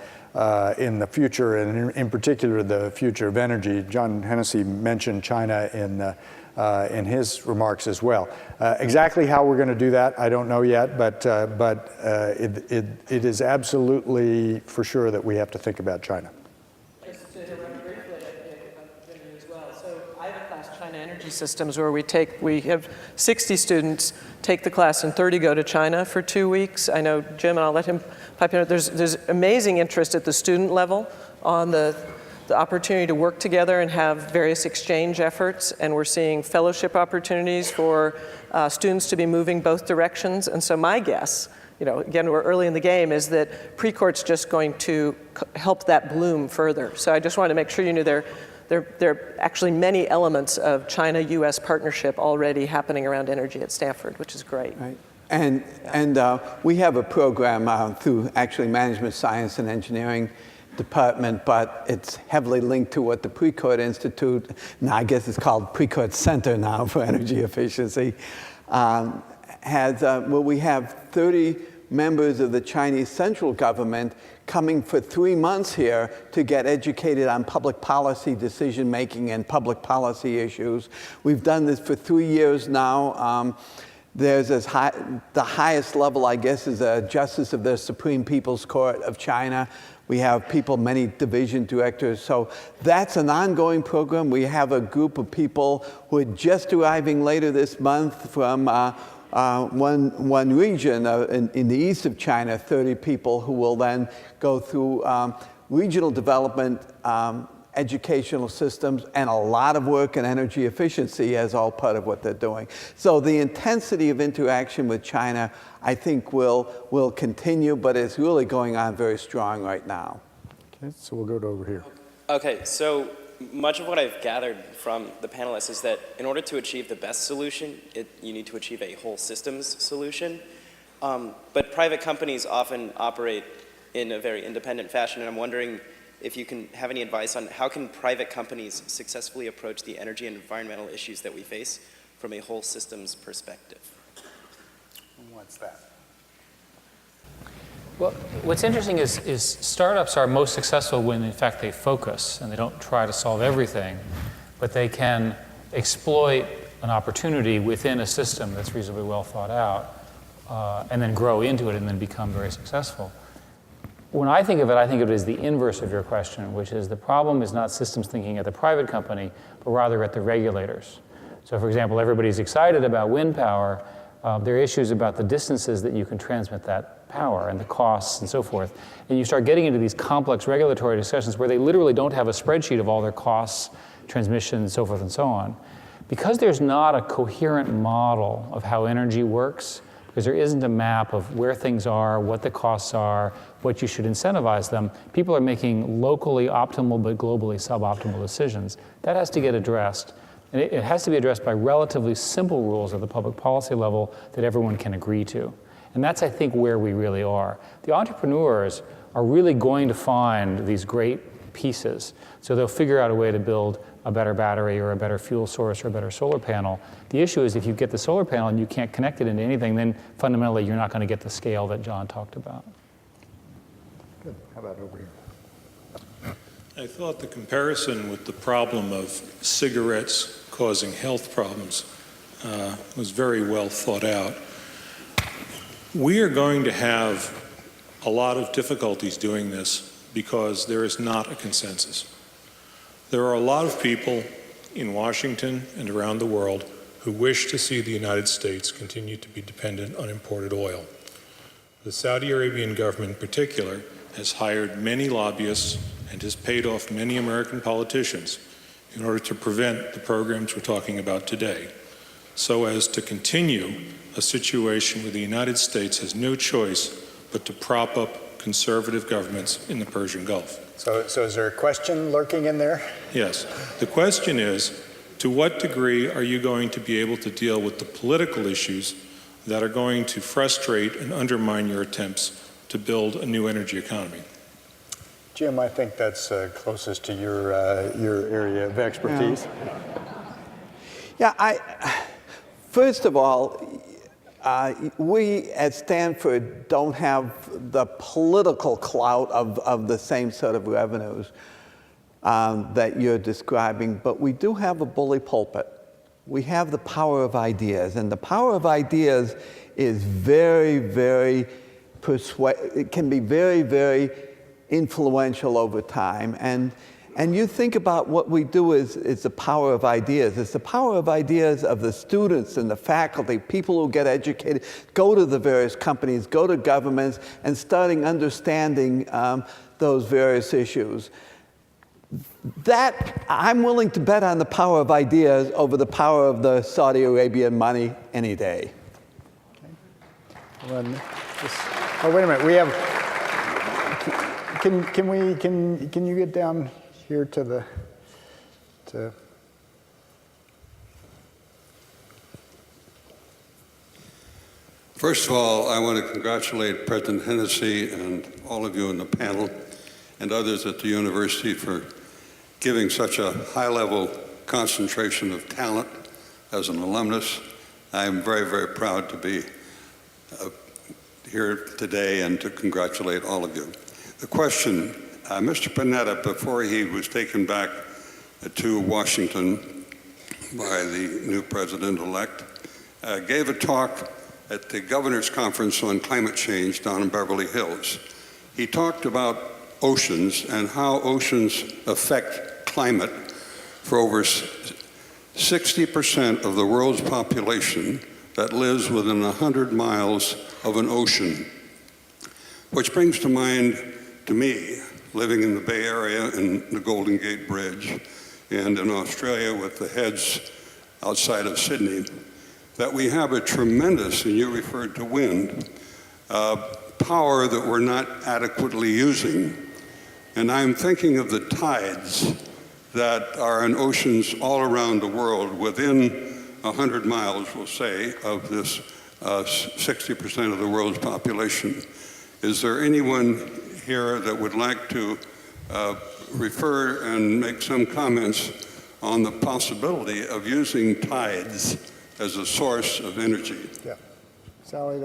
in the future, and in particular the future of energy. John Hennessy mentioned China in his remarks as well. Exactly how we're going to do that, I don't know yet, but it is absolutely for sure that we have to think about China. Just to interrupt briefly, as well. So I have a class, China Energy Systems, where we have 60 students take the class and 30 go to China for 2 weeks. I know Jim, and I'll let him pipe in. There's amazing interest at the student level on the opportunity to work together and have various exchange efforts, and we're seeing fellowship opportunities for students to be moving both directions. And so my guess, again, we're early in the game, is that Precourt's just going to help that bloom further. So I just wanted to make sure you knew there are actually many elements of China-U.S. partnership already happening around energy at Stanford, which is great. Right. And we have a program through actually Management Science and Engineering Department, but it's heavily linked to what the Precourt Institute, now I guess it's called Precourt Center now for Energy Efficiency, has, where we have 30 members of the Chinese central government coming for 3 months here to get educated on public policy decision making and public policy issues. We've done this for 3 years now. There's the highest level, I guess, is a justice of the Supreme People's Court of China. We have people, many division directors. So that's an ongoing program. We have a group of people who are just arriving later this month from one region in the east of China, 30 people who will then go through regional development, educational systems, and a lot of work in energy efficiency as all part of what they're doing. So the intensity of interaction with China, I think, will continue, but it's really going on very strong right now. Okay, so we'll go over here. Okay, so much of what I've gathered from the panelists is that in order to achieve the best solution, you need to achieve a whole systems solution. But private companies often operate in a very independent fashion, and I'm wondering if you can have any advice on how can private companies successfully approach the energy and environmental issues that we face from a whole systems perspective. What's that? Well, what's interesting is startups are most successful when, in fact, they focus and they don't try to solve everything, but they can exploit an opportunity within a system that's reasonably well thought out, and then grow into it and then become very successful. When I think of it as the inverse of your question, which is the problem is not systems thinking at the private company, but rather at the regulators. So, for example, everybody's excited about wind power. There are issues about the distances that you can transmit that power and the costs and so forth. And you start getting into these complex regulatory discussions where they literally don't have a spreadsheet of all their costs, transmission, and so forth and so on. Because there's not a coherent model of how energy works, because there isn't a map of where things are, what the costs are, what you should incentivize them, people are making locally optimal but globally suboptimal decisions. That has to get addressed. And it has to be addressed by relatively simple rules at the public policy level that everyone can agree to. And that's, I think, where we really are. The entrepreneurs are really going to find these great pieces. So they'll figure out a way to build a better battery or a better fuel source or a better solar panel. The issue is if you get the solar panel and you can't connect it into anything, then fundamentally you're not going to get the scale that John talked about. Good. How about over here? I thought the comparison with the problem of cigarettes causing health problems was very well thought out. We are going to have a lot of difficulties doing this because there is not a consensus. There are a lot of people in Washington and around the world who wish to see the United States continue to be dependent on imported oil. The Saudi Arabian government in particular has hired many lobbyists and has paid off many American politicians in order to prevent the programs we're talking about today, so as to continue a situation where the United States has no choice but to prop up conservative governments in the Persian Gulf. So is there a question lurking in there? Yes. The question is, to what degree are you going to be able to deal with the political issues that are going to frustrate and undermine your attempts to build a new energy economy? Jim, I think that's closest to your area of expertise. Yeah, first of all, We at Stanford don't have the political clout of the same sort of revenues that you're describing, but we do have a bully pulpit. We have the power of ideas, and the power of ideas is very, very it can be very, very influential over time. And you think about what we do is the power of ideas. It's the power of ideas of the students and the faculty, people who get educated, go to the various companies, go to governments, and starting understanding those various issues. That, I'm willing to bet on the power of ideas over the power of the Saudi Arabian money any day. Okay. Oh, wait a minute. We have. Can you get down here to the First of all, I want to congratulate President Hennessy and all of you in the panel and others at the university for giving such a high-level concentration of talent as an alumnus. I'm very, very proud to be here today and to congratulate all of you. The question, Mr. Panetta, before he was taken back to Washington by the new president-elect, gave a talk at the governor's conference on climate change down in Beverly Hills. He talked about oceans and how oceans affect climate for over 60% of the world's population that lives within 100 miles of an ocean, which brings to mind to me, living in the Bay Area and the Golden Gate Bridge, and in Australia with the heads outside of Sydney, that we have a tremendous, and you referred to wind, power that we're not adequately using. And I'm thinking of the tides that are in oceans all around the world within 100 miles, we'll say, of this 60% of the world's population. Is there anyone here that would like to refer and make some comments on the possibility of using tides as a source of energy? Yeah. Sally,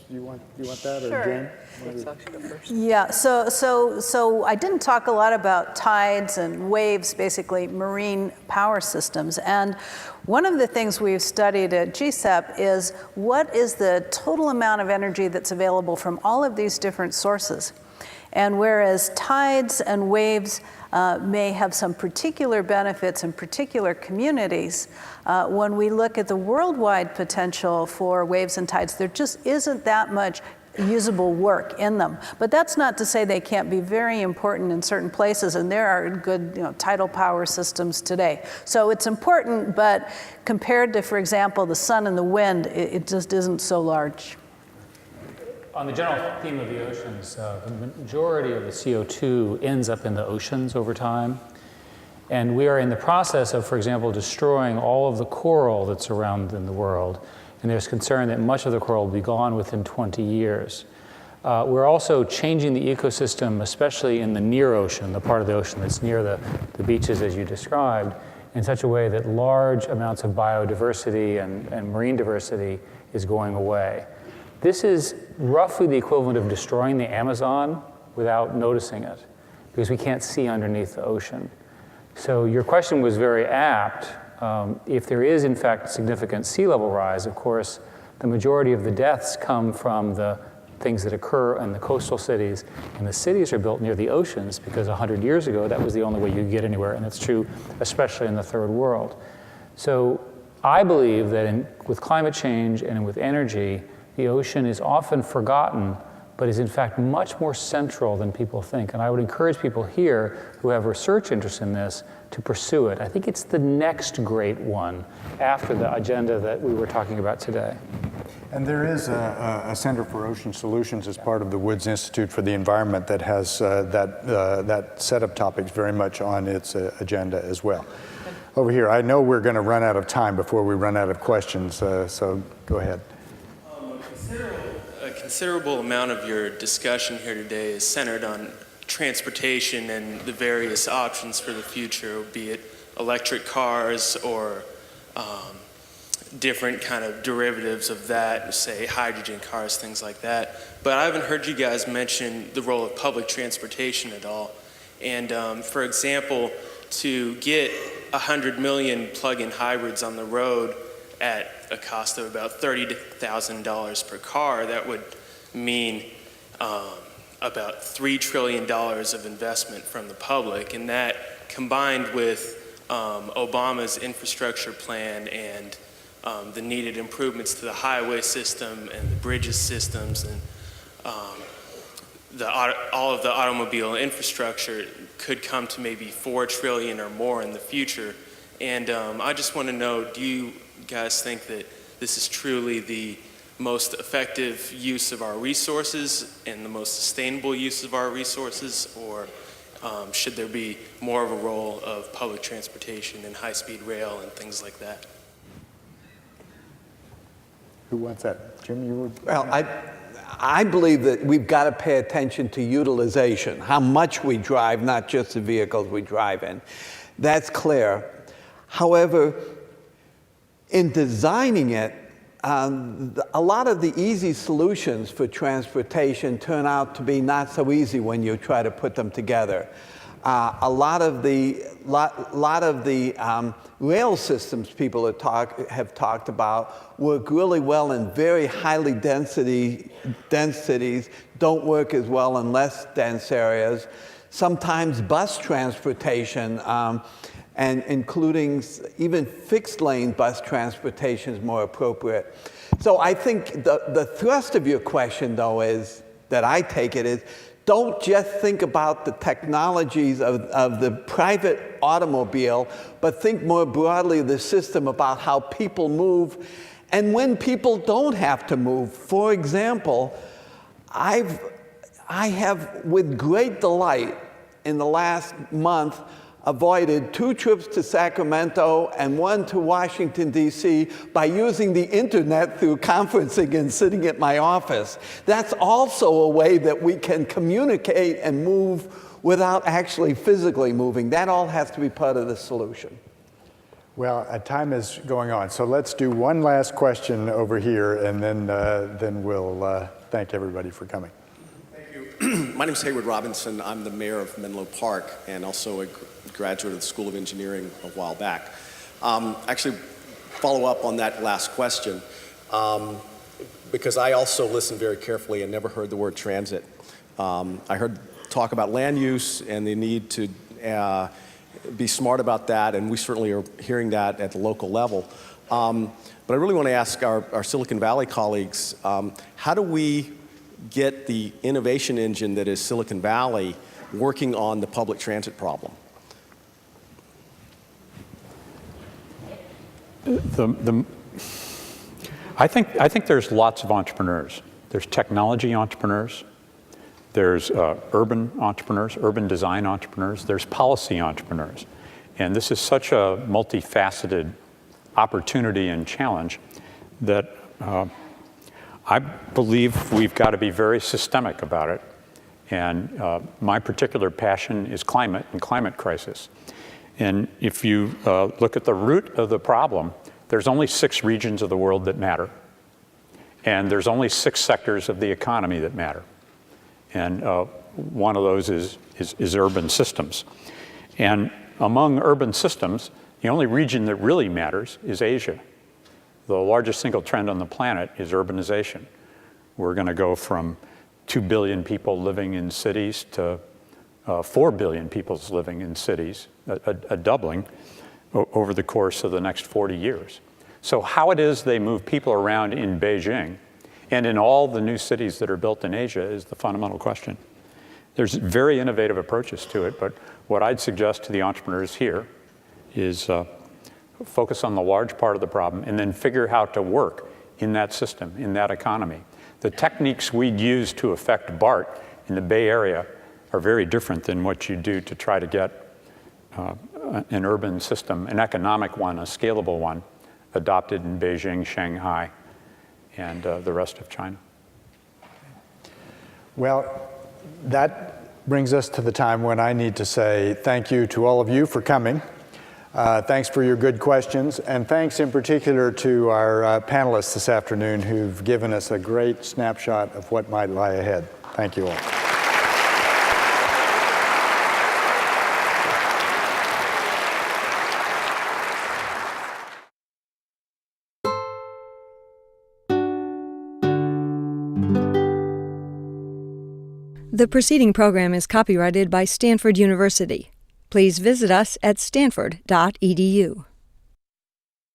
you want that, or Sure. Jen? Yeah, so I didn't talk a lot about tides and waves, basically marine power systems. And one of the things we've studied at GCEP is what is the total amount of energy that's available from all of these different sources. And whereas tides and waves may have some particular benefits in particular communities, when we look at the worldwide potential for waves and tides, there just isn't that much usable work in them. But that's not to say they can't be very important in certain places, and there are good tidal power systems today. So it's important, but compared to, for example, the sun and the wind, it just isn't so large. On the general theme of the oceans, the majority of the CO2 ends up in the oceans over time. And we are in the process of, for example, destroying all of the coral that's around in the world. And there's concern that much of the coral will be gone within 20 years. We're also changing the ecosystem, especially in the near ocean, the part of the ocean that's near the beaches as you described, in such a way that large amounts of biodiversity and marine diversity is going away. This is roughly the equivalent of destroying the Amazon without noticing it, because we can't see underneath the ocean. So your question was very apt. If there is, in fact, significant sea level rise, of course, the majority of the deaths come from the things that occur in the coastal cities, and the cities are built near the oceans because 100 years ago, that was the only way you could get anywhere, and that's true especially in the third world. So I believe that with climate change and with energy, the ocean is often forgotten, but is in fact much more central than people think. And I would encourage people here who have research interest in this to pursue it. I think it's the next great one after the agenda that we were talking about today. And there is a Center for Ocean Solutions as part of the Woods Institute for the Environment that has that set of topics very much on its agenda as well. Over here, I know we're going to run out of time before we run out of questions, so go ahead. A considerable amount of your discussion here today is centered on transportation and the various options for the future, be it electric cars or different kind of derivatives of that, say hydrogen cars, things like that. But I haven't heard you guys mention the role of public transportation at all. And for example, to get 100 million plug-in hybrids on the road at a cost of about $30,000 per car, that would mean about $3 trillion of investment from the public. And that, combined with Obama's infrastructure plan and the needed improvements to the highway system and the bridges systems and all of the automobile infrastructure, could come to maybe $4 trillion or more in the future. And I just want to know, do you guys think that this is truly the most effective use of our resources and the most sustainable use of our resources, or should there be more of a role of public transportation and high-speed rail and things like that? Who wants that? Jim, you would? Well, I believe that we've got to pay attention to utilization, how much we drive, not just the vehicles we drive in. That's clear. However, in designing it, a lot of the easy solutions for transportation turn out to be not so easy when you try to put them together. A lot of the rail systems people have talked about work really well in very highly densities, don't work as well in less dense areas. Sometimes bus transportation, and including even fixed lane bus transportation is more appropriate. So I think the thrust of your question, though, is, that I take it, is don't just think about the technologies of the private automobile, but think more broadly of the system about how people move and when people don't have to move. For example, I have, with great delight, in the last month, avoided 2 trips to Sacramento and 1 to Washington, D.C. by using the internet through conferencing and sitting at my office. That's also a way that we can communicate and move without actually physically moving. That all has to be part of the solution. Well, time is going on, so let's do one last question over here, and then we'll thank everybody for coming. Thank you. My name is Hayward Robinson. I'm the mayor of Menlo Park and also a graduate of the School of Engineering a while back. Actually, follow up on that last question, because I also listened very carefully and never heard the word transit. I heard talk about land use and the need to be smart about that, and we certainly are hearing that at the local level. But I really want to ask our Silicon Valley colleagues, how do we get the innovation engine that is Silicon Valley working on the public transit problem? I think there's lots of entrepreneurs. There's technology entrepreneurs. There's urban entrepreneurs, urban design entrepreneurs. There's policy entrepreneurs. And this is such a multifaceted opportunity and challenge that I believe we've got to be very systemic about it. And my particular passion is climate and climate crisis. And if you look at the root of the problem, there's only 6 regions of the world that matter. And there's only 6 sectors of the economy that matter. And one of those is urban systems. And among urban systems, the only region that really matters is Asia. The largest single trend on the planet is urbanization. We're going to go from 2 billion people living in cities to 4 billion people living in cities, a doubling over the course of the next 40 years. So how it is they move people around in Beijing and in all the new cities that are built in Asia is the fundamental question. There's very innovative approaches to it, but what I'd suggest to the entrepreneurs here is focus on the large part of the problem and then figure out how to work in that system, in that economy. The techniques we'd use to affect BART in the Bay Area are very different than what you do to try to get an urban system, an economic one, a scalable one, adopted in Beijing, Shanghai, and the rest of China. Well, that brings us to the time when I need to say thank you to all of you for coming. Thanks for your good questions, and thanks in particular to our panelists this afternoon who've given us a great snapshot of what might lie ahead. Thank you all. The preceding program is copyrighted by Stanford University. Please visit us at stanford.edu.